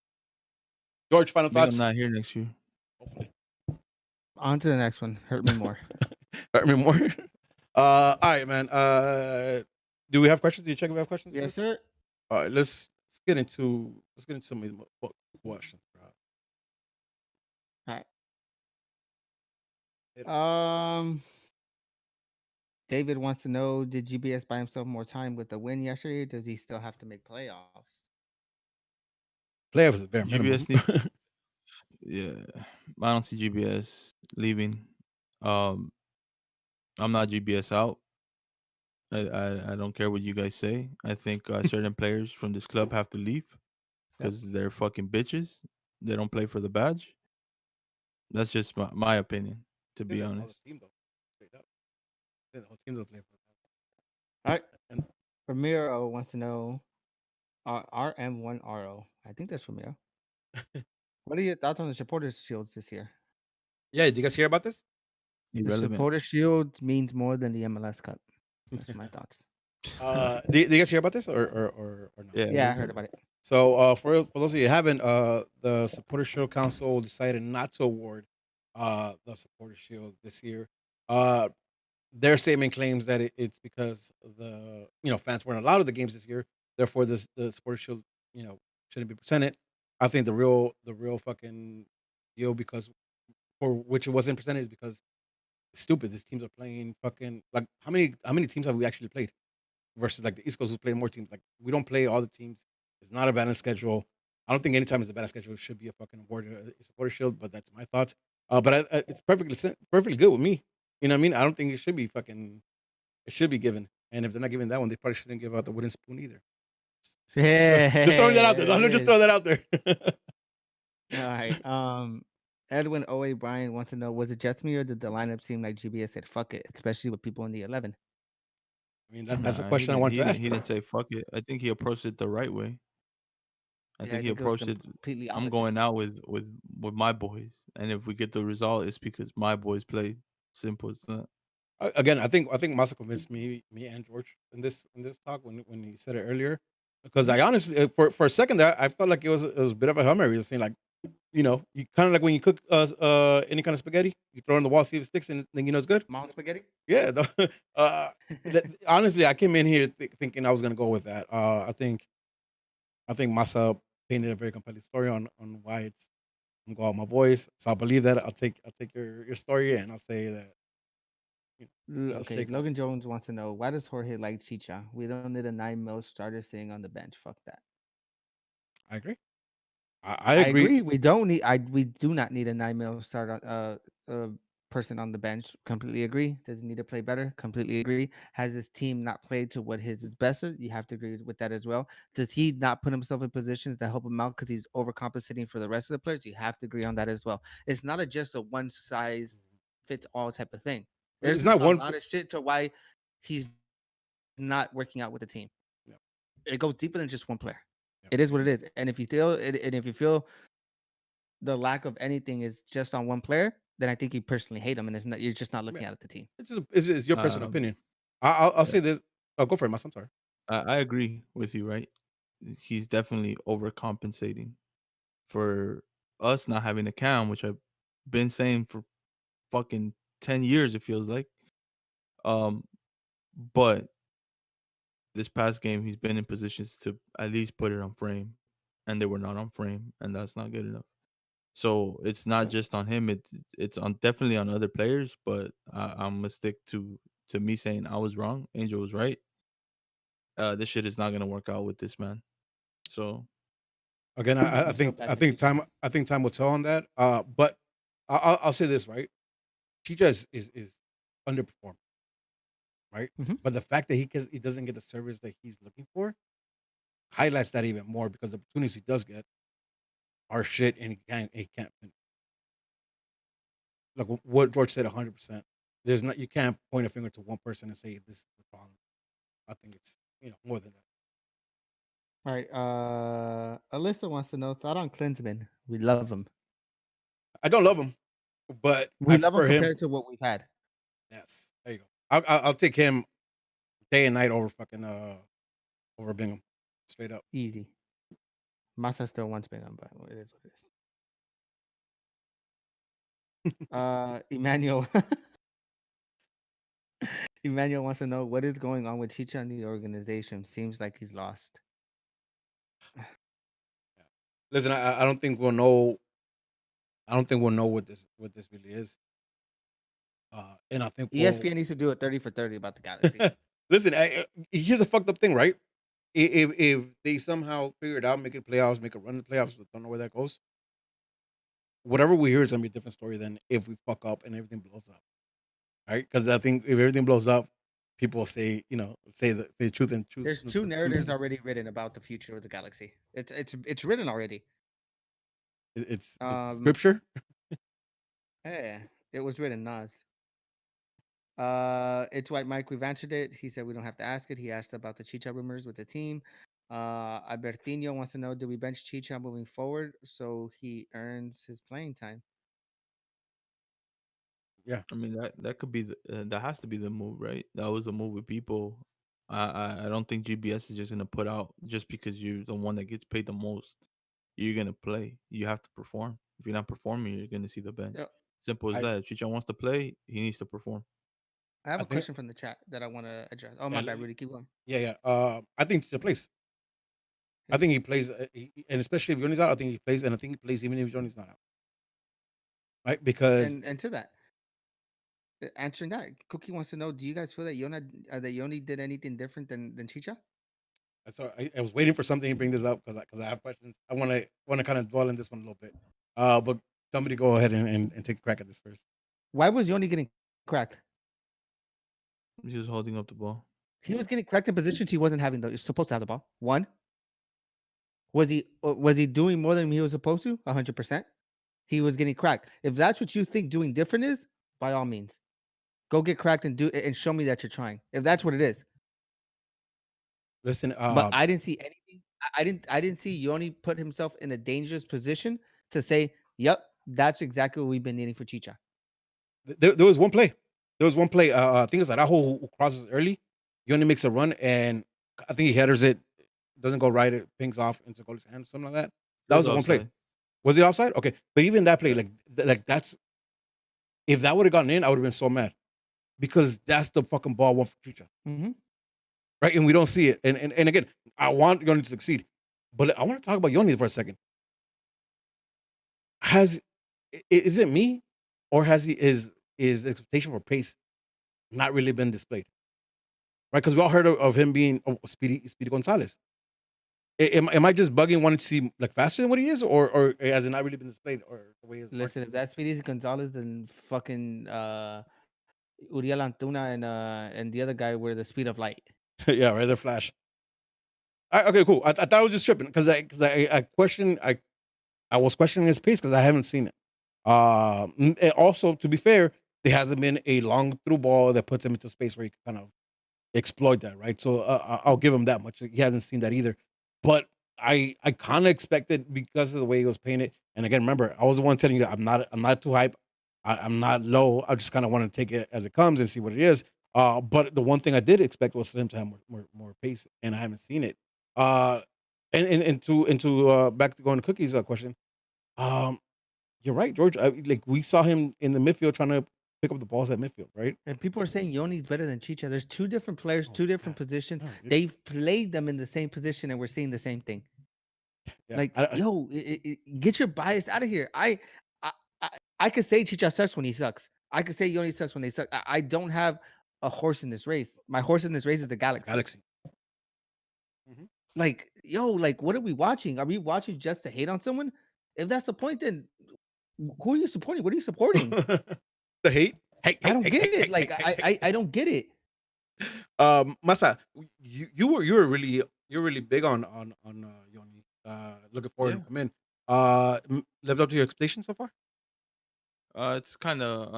George, final I think I'm thoughts? not here next year. Hopefully. On to the next one. Hurt me more. I mean more. All right, man. Do we have questions? Do you check if we have questions? Yes, sir. All right, let's get into some of the questions, bro. All Hit us. right. David wants to know, did GBS buy himself more time with the win yesterday? Or does he still have to make playoffs? Playoffs is bare minimum. GBS needs, yeah. I don't see GBS leaving. Um, I'm not GBS out. I don't care what you guys say. I think certain players from this club have to leave Yep. because they're fucking bitches. They don't play for the badge. That's just my opinion, to I think be that's the whole honest. team though. Straight up. I think the whole team doesn't play for All right. and Ramiro wants to know, RM1RO. I think that's Ramiro. What are your thoughts on the supporters shields this year? yeah, did you guys hear about this? The Irrelevant. supporter shield means more than the MLS Cup. That's my thoughts. Did you guys hear about this or no? Yeah, Yeah, we I heard heard. about it. So for those of you who haven't, the Supporter Shield Council decided not to award the Supporter Shield this year. Uh, their statement claims that it's because the fans weren't allowed at the games this year. Therefore, the Supporter Shield shouldn't be presented. I think the real fucking deal because for which it wasn't presented is because it's stupid. These teams are playing fucking like how many teams have we actually played? Versus like the East Coast who's playing more teams. Like we don't play all the teams. It's not a balanced schedule. I don't think anytime it's a balanced schedule it should be a fucking award, a supporter shield. But that's my thoughts. But it's perfectly good with me. You know what I mean? I don't think it should be fucking. It should be given. And if they're not giving that one, they probably shouldn't give out the wooden spoon either. Just throwing that Yeah, out there. there I'm it just is. throw that out there. All right. Edwin O.A. Bryan wants to know, was it just me or did the lineup seem like GBS said fuck it, especially with people in the 11? I mean, that's a Nah, he question I didn't. wanted He to didn't. ask. He didn't say fuck it. I think he approached it the right way. I Yeah, think I he think it was approached it. completely I'm opposite. going out with my boys, and if we get the result, it's because my boys played. Simple as that. Again, I think Massa convinced me and George in this talk when he said it earlier. Because I honestly, for a second there, I felt like it was a bit of a Hail Mary. Just saying like, you kind of like when you cook any kind of spaghetti, you throw it on the wall, see if it sticks, and then it's good. Mom spaghetti? Yeah. Honestly, I came in here thinking I was gonna go with that. I think Massa painted a very compelling story on why I'm going with my boys. So I believe that. I'll take your story and I'll say that. Let's Okay, shake 'em. Logan Jones wants to know, why does Jorge like Chicha? We don't need a 9 mil starter sitting on the bench. Fuck that. I agree. I I agree. agree. We do not need a 9 mil start person on the bench. Completely agree. Does he need to play better? Completely agree. Has his team not played to what his is best? You have to agree with that as well. Does he not put himself in positions that help him out because he's overcompensating for the rest of the players? You have to agree on that as well. It's not just a one size fits all type of thing. It's There's not a one. lot of shit to why he's not working out with the team. Yeah, It goes deeper than just one player. yeah. It is what it is. And if you feel the lack of anything is just on one player, then I think you personally hate him, and you're just not looking Man, at the team. it's your personal Um, opinion. I'll yeah, say this. Oh, go for it, Mas. I'm sorry. I agree with you, right? He's definitely overcompensating for us not having a cam, which I've been saying for fucking 10 years, it feels like. Um, but this past game, he's been in positions to at least put it on frame, and they were not on frame, and that's not good enough. So it's not just on him; it's on definitely on other players. But I'm gonna stick to me saying I was wrong. Angel was right. This shit is not gonna work out with this man. So Again, I'm so I passionate, think Chicha. time will tell on that. But I'll say this, right? Chicha is underperformed, right? Mhm. But the fact that he doesn't get the service that he's looking for highlights that even more because the opportunities he does get are shit, and he can't finish. Like what George said, 100%. There's not, you can't point a finger to one person and say this is the problem. I think it's more than that. All right. Alyssa wants to know thought on Klinsman. We love him. I don't love him, but We I love him prefer him. compared to what we've had. Yes, there you go. I'll take him day and night over fucking over Bingham, straight up. Easy. Massa still wants Bingham, but it is what it is. Emmanuel. Emmanuel wants to know what is going on with Chicha and the organization. Seems like he's lost. Listen, I don't think we'll know. I don't think we'll know what this really is. And I think we'll ESPN needs to do a 30 for 30 about the Galaxy. listen. Here's a fucked up thing, right? If they somehow figure it out, make it playoffs, make a run in the playoffs, but don't know where that goes. Whatever we hear is gonna be a different story than if we fuck up and everything blows up, right? Because I think if everything blows up, people will say, say the truth and truth. There's two narratives already written about the future of the Galaxy. It's written already. It's Um, scripture. yeah, it was written. Nas. It's White Mike. We've answered it. He said we don't have to ask it. He asked about the Chicha rumors with the team. Albertino wants to know: do we bench Chicha moving forward so he earns his playing time? Yeah, I mean that could be that has to be the move, right? That was the move with people. I don't think GBS is just gonna put out just because you're the one that gets paid the most. You're gonna play. You have to perform. If you're not performing, you're gonna see the bench. Yep. Simple as I that. If Chicha wants to play, he needs to perform. I have I a think question from the chat that I want to address. Oh, my yeah, bad, Rudy. Keep going. yeah. I think the place. I Okay. think he plays, and especially if Johnny's out, I think he plays, and I think he plays even if Johnny's not out, right? Because And to that, answering that, Cookie wants to know: do you guys feel that Yoni did anything different than Chicha? so I was waiting for something to bring this up because I have questions. I want to kind of dwell in this one a little bit. But somebody go ahead and take a crack at this first. Why was Yoni getting cracked? He was holding up the ball. He was getting cracked in positions he wasn't having. Though, you're supposed to have the ball. One, was he doing more than he was supposed to? 100%. He was getting cracked. If that's what you think doing different is, by all means, go get cracked and do and show me that you're trying. If that's what it is. Listen, But I didn't see anything. I didn't see Yoni put himself in a dangerous position to say, "Yep, that's exactly what we've been needing for Chicha." there was one play. There was one play. I think it's Araujo who crosses early. He only makes a run, and I think he headers it. Doesn't go right. It pings off into goalie's hand, something like that. He That was was the one play. offside. Was he offside? Okay, but even that play, Yeah. like that's if that would have gotten in, I would have been so mad because that's the fucking ball one for Chicha, Mm-hmm. right? And we don't see it. And again, I want Yoni to succeed, but I want to talk about Yoni for a second. Is it me, or has his expectation for pace not really been displayed? Right? Because we all heard of him being Speedy Gonzalez. Am I just bugging wanting to see like faster than what he is, or has it not really been displayed, or the way his Listen, if that's Speedy Gonzalez, then fucking Uriel Antuna and the other guy were the speed of light. yeah, right, they're flash. Okay, cool. I thought I was just tripping because I questioned I was questioning his pace because I haven't seen it. And also, to be fair, there hasn't been a long through ball that puts him into space where he can kind of exploit that, right? So I'll give him that much. He hasn't seen that either. But I kind of expected because of the way he was painted, And again, remember, I was the one telling you I'm not too hype. I'm not low. I just kind of want to take it as it comes and see what it is. But the one thing I did expect was for him to have more pace, and I haven't seen it. Uh, and back to going to Cookies question. Um, you're right, George. Like we saw him in the midfield trying to pick up the balls at midfield, right? And people are saying Yoni's better than Chicha. There's two different players, Oh two my different God. positions. No, They've played them in the same position, and we're seeing the same thing. yeah. Like, yo, get your bias out of here. I, I could say Chicha sucks when he sucks. I could say Yoni sucks when they suck. I don't have a horse in this race. My horse in this race is the Galaxy. Galaxy. Mhm. Like, yo, like, what are we watching? Are we watching just to hate on someone? If that's the point, then who are you supporting? What are you supporting? The hate. Hey, I hey, don't hey, get hey, it. hey, Like, hey, hey, hey. I don't get it. Masa, you're really big on Yoni. Looking forward to Yeah. come in. Lived up to your expectations so far? It's kind of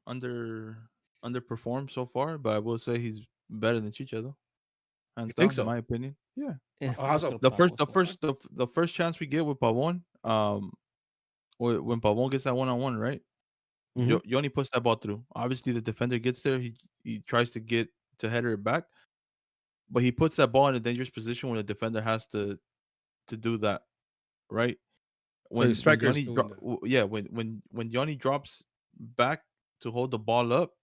underperformed so far, but I will say he's better than Chicha though, You hands think down, in so? my opinion. Yeah. Yeah, How so? fuck The El first, Pavo the so first, far. the first chance we get with Pavon, when Pavon gets that 1-on-1, right? Mhm. Yoni puts that ball through. Obviously, the defender gets there. He tries to get to header it back, but he puts that ball in a dangerous position when the defender has to do that, right? So your When striker's Yoni doing the yeah, when Yoni drops back to hold the ball up,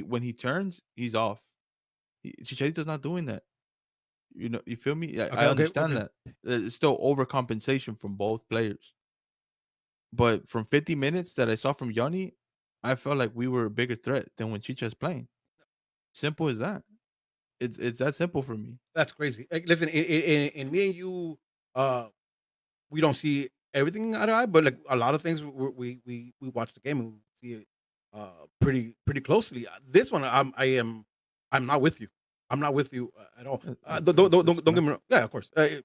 when he turns, he's off. Chicharito's not doing that. You know, you feel me? I understand okay. that. It's still overcompensation from both players. But from 50 minutes that I saw from Yoni, I felt like we were a bigger threat than when Chicha's playing. Simple as that. It's that simple for me. That's crazy. Like, listen, in me and you, uh, we don't see everything eye to eye, but like a lot of things, we watch the game and we see it pretty closely. This one, I'm not with you. I'm not with you at all. That's Don't get fine. me wrong. Yeah, of course. I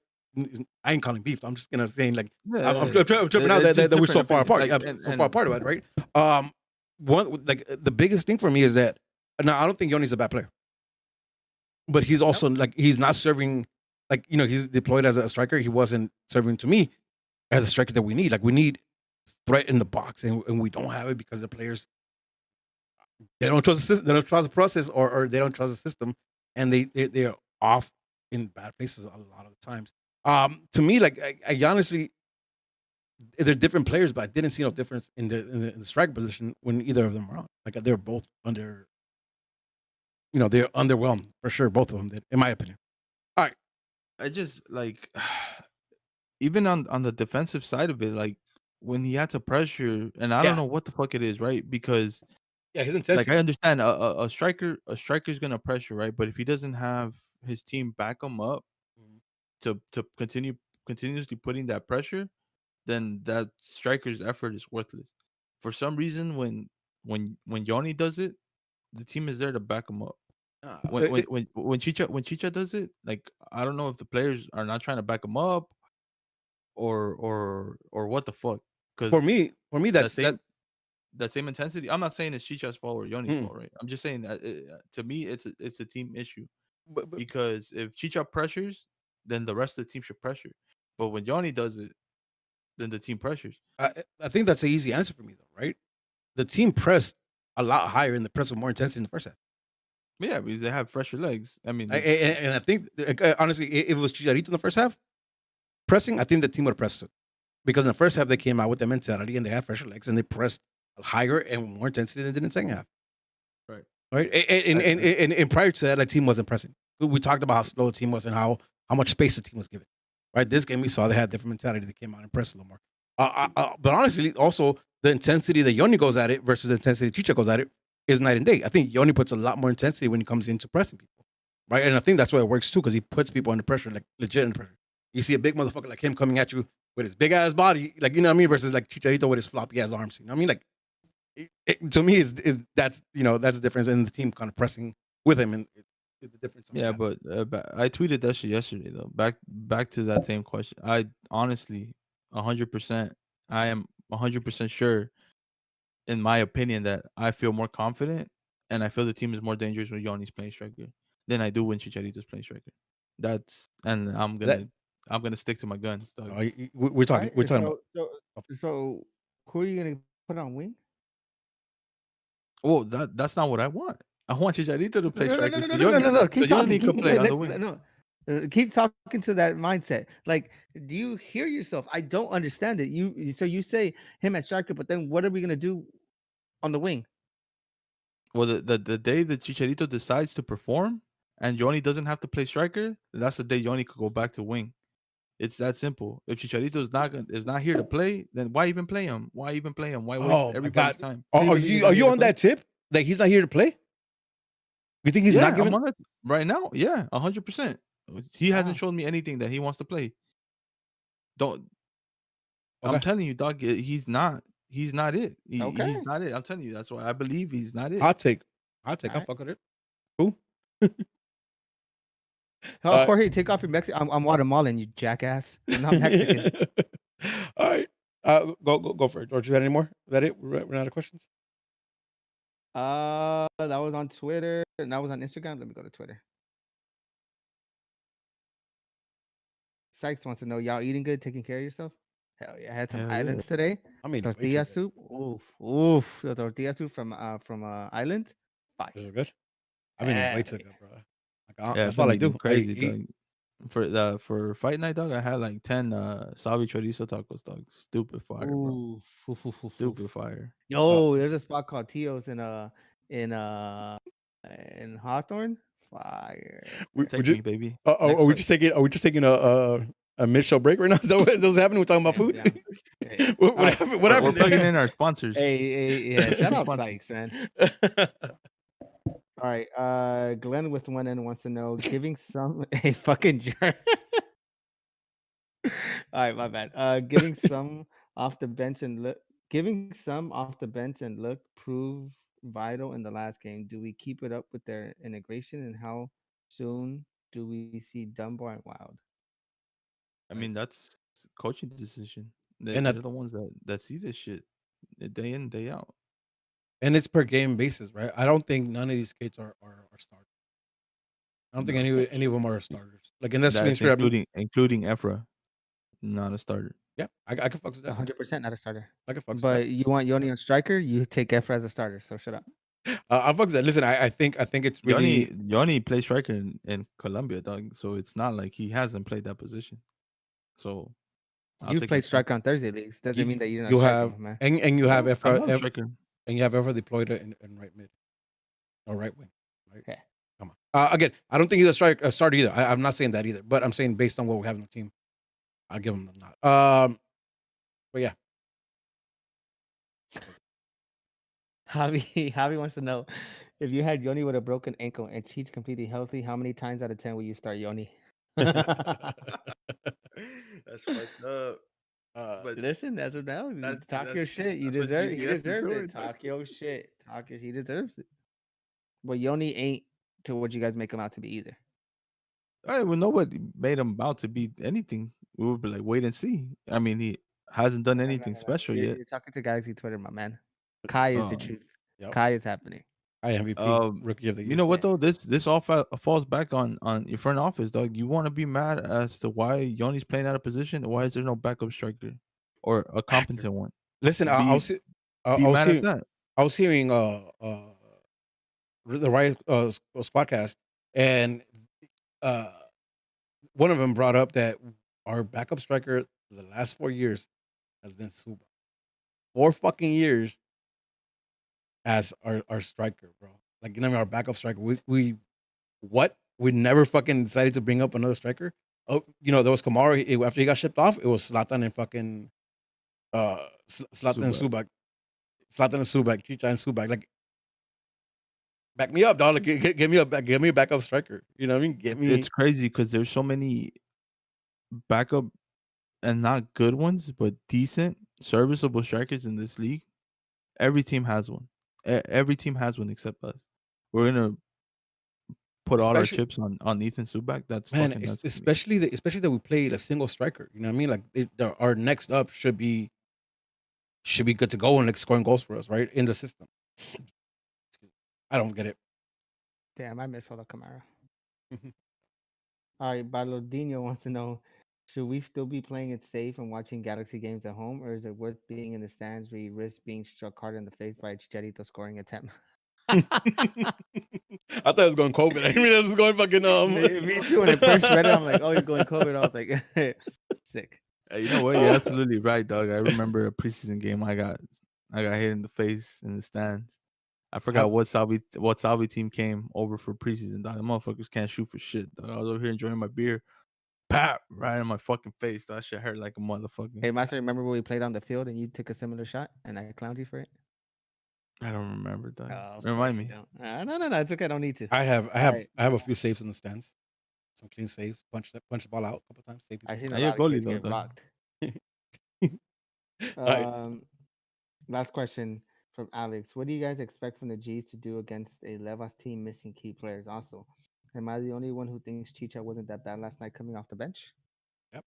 ain't calling beef. I'm just gonna saying like Yeah, yeah, yeah. I'm tripping out It's just that we're so different far opinion. apart. Like Yeah, so far and apart about it, right? One like the biggest thing for me is that now I don't think Yoni's a bad player, but he's Nope. also like he's not serving. Like he's deployed as a striker. He wasn't serving to me as a striker that we need. Like we need threat in the box, and we don't have it because the players they don't trust the system, they don't trust the process, or they don't trust the system, and they're off in bad places a lot of the times. To me, like I honestly, they're different players, but I didn't see no difference in the strike position when either of them were on. Like they're both under, they're underwhelmed for sure. Both of them did, in my opinion. All right, I just like even on the defensive side of it, like when he had to pressure, and I don't yeah, know what the fuck it is, right? Because yeah, his like I intensity. understand a striker's gonna pressure, right? But if he doesn't have his team back him up Mhm. to continuously putting that pressure, then that striker's effort is worthless. For some reason, when Yoni does it, the team is there to back him up. Uh, When when it, when when Chicha does it, like I don't know if the players are not trying to back him up or what the fuck. Because for me, that that's that. same that same intensity. I'm not saying it's Chicha's fault or Yoni's Mm, fault, right? I'm just saying that to me, it's a team issue but because if Chicha pressures, then the rest of the team should pressure. But when Yoni does it, then the team pressures. I think that's an easy answer for me though, right? The team pressed a lot higher and the press with more intensity in the first half. Yeah, because they have fresher legs. I mean, And I think, honestly, if it was Chicharito in the first half pressing, I think the team would have pressed it because in the first half they came out with the mentality and they had fresher legs and they pressed higher and more intensity than they did in the second half. right. Right, and prior to that, the team wasn't pressing. We talked about how slow the team was and how much space the team was given. Right, this game we saw they had different mentality. They came out and pressed a little more. But honestly, also the intensity that Yoni goes at it versus the intensity Chicha goes at it is night and day. I think Yoni puts a lot more intensity when he comes into pressing people, right? And I think that's why it works too because he puts people under pressure, like legit under pressure. You see a big motherfucker like him coming at you with his big ass body, like you know what I mean, versus like Chicharito with his floppy ass arms. You know what I mean? Like to me is that's that's the difference in the team kind of pressing with him and it's the difference on Yeah, that. but I tweeted that shit yesterday though. Back to that same question. I honestly, 100%, I am 100% sure, in my opinion, that I feel more confident and I feel the team is more dangerous when Yoni's playing striker than I do when Chicharito's playing striker. And I'm That gonna I'm gonna stick to my guns, dog. We're All talking. We're right. talking about. So who are you gonna put on wing? Well, that's not what I want. I want Chicharito to play No, no, no, striker. no, So no, no, no, no, no. Keep talking. Yoni could Keep play on the let's wing. no. Keep talking to that mindset. Like, do you hear yourself? I don't understand it. So you say him at striker, but then what are we gonna do on the wing? Well, the day that Chicharito decides to perform and Yoni doesn't have to play striker, that's the day Yoni could go back to wing. It's that simple. If Chicharito is not here to play, then why even play him? Why even play him? Why waste Oh my everybody's God! time? Is he really Are not here you to on play? that tip? Like he's not here to play? You think he's not Yeah, I'm giving? on it right now. Yeah, 100%. He hasn't Wow. shown me anything that he wants to play. Don't I'm Okay. telling you, dog. He's not. He's not it. He's Okay. not it. I'm telling you. That's why I believe he's not it. Hot take. Hot take. All I'll right. fuck with it. Cool. Oh, Jorge, take off your Mexican. I'm Guatemalan, you jackass. I'm not Mexican. All right. Go for it, George. You got any more? Is that it? We're out of questions. That was on Twitter and that was on Instagram. Let me go to Twitter. Sykes wants to know, y'all eating good, taking care of yourself? Hell yeah, I had some Hell yeah. islands today. I mean, way too Tortilla good. soup. Oof. The tortilla soup from island. Fire. This is good. I mean, way too Yeah. good, bro. Yeah, I've That's all been I eating do. I crazy, eat. dog. For fight night, dog, I had like 10 Salvi chorizo tacos, dog. Stupid fire, bro. Stupid fire. Yo, there's a spot called Tio's in in Hawthorne. Fire. Take me, baby. Are Next we fight. just taking? Are we just taking a mid-show break right now? Is that what's happening? We're talking about I'm food. down. Hey. What All right. happened? What We're happened plugging there? in our sponsors. Yeah. Shout out Sponsor. Sykes, man. All right. Glenn with one N wants to know, giving some a fucking jerk. All right, my bad. Giving some off the bench and look prove vital in the last game. Do we keep it up with their integration, and how soon do we see Dunbar and Wild? I mean, that's coaching decision. And They're the ones that see this shit day in, day out. and it's per game basis, right? I don't think none of these kids are starters. I don't think No. any of them are starters. Like, and that's being That's straight up. including Efra, not a starter. Yeah, I can fuck with that. 100% not a starter. I can fuck with that. But you want Yoni on striker, you take Efra as a starter. So shut up. I fuck with that. Listen, I think it's really. Yoni plays striker in Colombia, dog. So it's not like he hasn't played that position. So You've played striker on Thursday leagues. Doesn't mean that you're not you striker, have man. and you have I'm Efra, not a striker. and you have Efra deployed in right mid or right wing. Right? Okay. Come on. Again, I don't think he's a starter either. I'm not saying that either, but I'm saying based on what we have in the team, I'll give him the nod. But yeah. Javi wants to know, if you had Yoni with a broken ankle and Cheech completely healthy, how many times out of 10 will you start Yoni? That's fucked up. But Listen, that's what now. Talk your that's- shit. You that's what deserve. He GBS is deserves doing, it. dog. Talk your shit. He deserves it. But Yoni ain't to what you guys make him out to be either. All right, well, nobody made him out to be anything. We would be like, wait and see. I mean, he hasn't done anything special yet. You're talking to Galaxy Twitter, my man. Kai is the Um, truth. Yep. Kai is happening. I MVP rookie of the year. You know what though? This all falls back on your front office, dog. You want to be mad as to why Yoni's playing out of position? Why is there no backup striker or a competent one? Listen, I was mad at that. I was hearing the Riot podcast, and one of them brought up that our backup striker for the last 4 years has been Suba. 4 fucking years as our striker, bro. Like, you know, our backup striker. We never fucking decided to bring up another striker. Oh, you know, there was Kamara. After he got shipped off, it was Zlatan and fucking Zlatan and Subak. Zlatan and Subak, Chicha and Subak. Like, back me up, dog. Like, give me a backup striker. You know what I mean? It's crazy because there's so many backup and not good ones, but decent, serviceable strikers in this league. Every team has one. Every team has one except us. We're gonna put all our chips on Ethan Subak. That's man, fucking nuts. especially that we played a single striker. You know what I mean? Like, our next up should be good to go and like scoring goals for us, right, in the system. I don't get it. Damn, I miss Ola Kamara. All right, Balodino wants to know, Should we still be playing it safe and watching Galaxy games at home, or is it worth being in the stands where you risk being struck hard in the face by a Chicharito scoring attempt? I thought it was going COVID. I didn't realize it was going fucking Me too. When I first read it, I'm like, oh, he's going COVID. I was like, sick. Hey, you know what? You're absolutely right, dog. I remember a preseason game. I got hit in the face in the stands. I forgot what Salvi team came over for preseason, dog. The motherfuckers can't shoot for shit, dog. I was over here enjoying my beer. Pap, right in my fucking face. That shit hurt like a motherfucker. Hey, Master, remember when we played on the field and you took a similar shot and I clowned you for it? I don't remember, dog. Of Remind course me. you don't. No. It's okay. I don't need to. I have right. a few saves in the stands. Some clean saves. Punch the ball out a couple times. Save people. I've seen Are a you a lot of goalie kids though, get dog? rocked. All right. Last question from Alex. What do you guys expect from the G's to do against a Levas team missing key players also? Am I the only one who thinks Chicha wasn't that bad last night coming off the bench? Yep.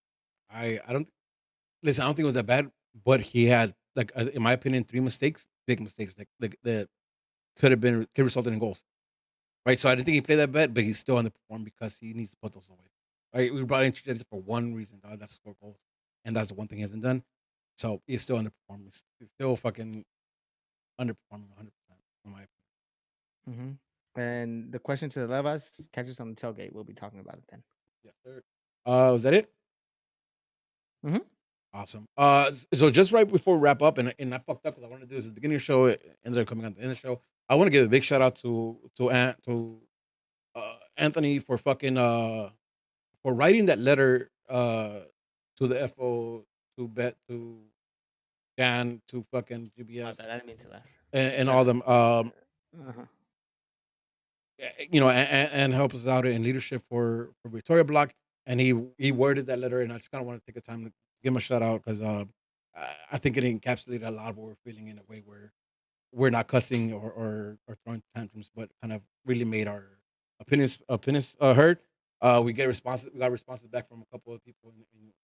I don't listen. I don't think it was that bad, but he had like in my opinion 3 mistakes, big mistakes, like that could resulted in goals. Right. So I didn't think he played that bad, but he's still underperformed because he needs to put those away. Right. We brought in Chicharito for one reason, dog, that's to score goals, and that's the one thing he hasn't done. So he's still underperforming. He's still fucking underperforming 100%. In my opinion. And the question to the Levas, catch us on the tailgate. We'll be talking about it then. Yes, sir. Was that it? Awesome. So just right before we wrap up, and I fucked up because I wanted to do this at the beginning of the show. It ended up coming at the end of the show. I want to give a big shout out to Anthony for fucking for writing that letter to the FO to Dan to fucking GBS I didn't mean to laugh. and all them you know and help us out in leadership for Victoria Block, and he worded that letter, and I just kind of want to take a time to give him a shout out because I think it encapsulated a lot of what we're feeling in a way where we're not cussing or throwing tantrums, but kind of really made our opinions heard. We got responses back from a couple of people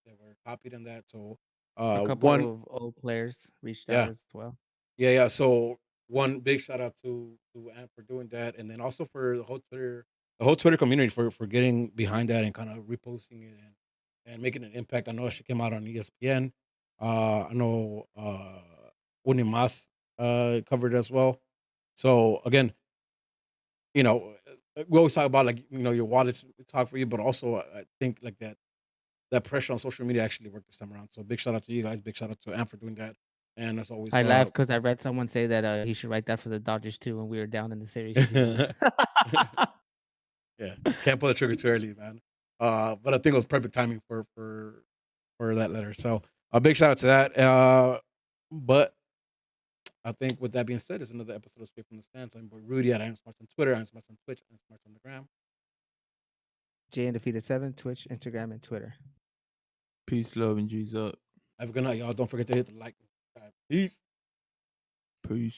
that were copied in that. So a couple of old players reached out as well. Yeah. So one big shout out to Ant for doing that, and then also for the whole Twitter community for getting behind that and kind of reposting it and making an impact. I know she came out on ESPN. I know Unimas covered it as well. So again, you know, we always talk about like your wallets talk for you, but also I think like that pressure on social media actually worked this time around. So big shout out to you guys. Big shout out to Ant for doing that. And as always, I laughed because I read someone say that he should write that for the Dodgers too when we were down in the series. Yeah, can't pull the trigger too early, man. But I think it was perfect timing for that letter. So a big shout out to that. But I think with that being said, it's another episode of Straight from the Stands. I'm boy Rudy at I'm Smart on Twitter, I'm Smart on Twitch, I'm Smart on the gram. Jay Undefeated 7, Twitch, Instagram, and Twitter. Peace, love, and G's up. Have a good night, y'all. Don't forget to hit the like and subscribe. Peace. Peace.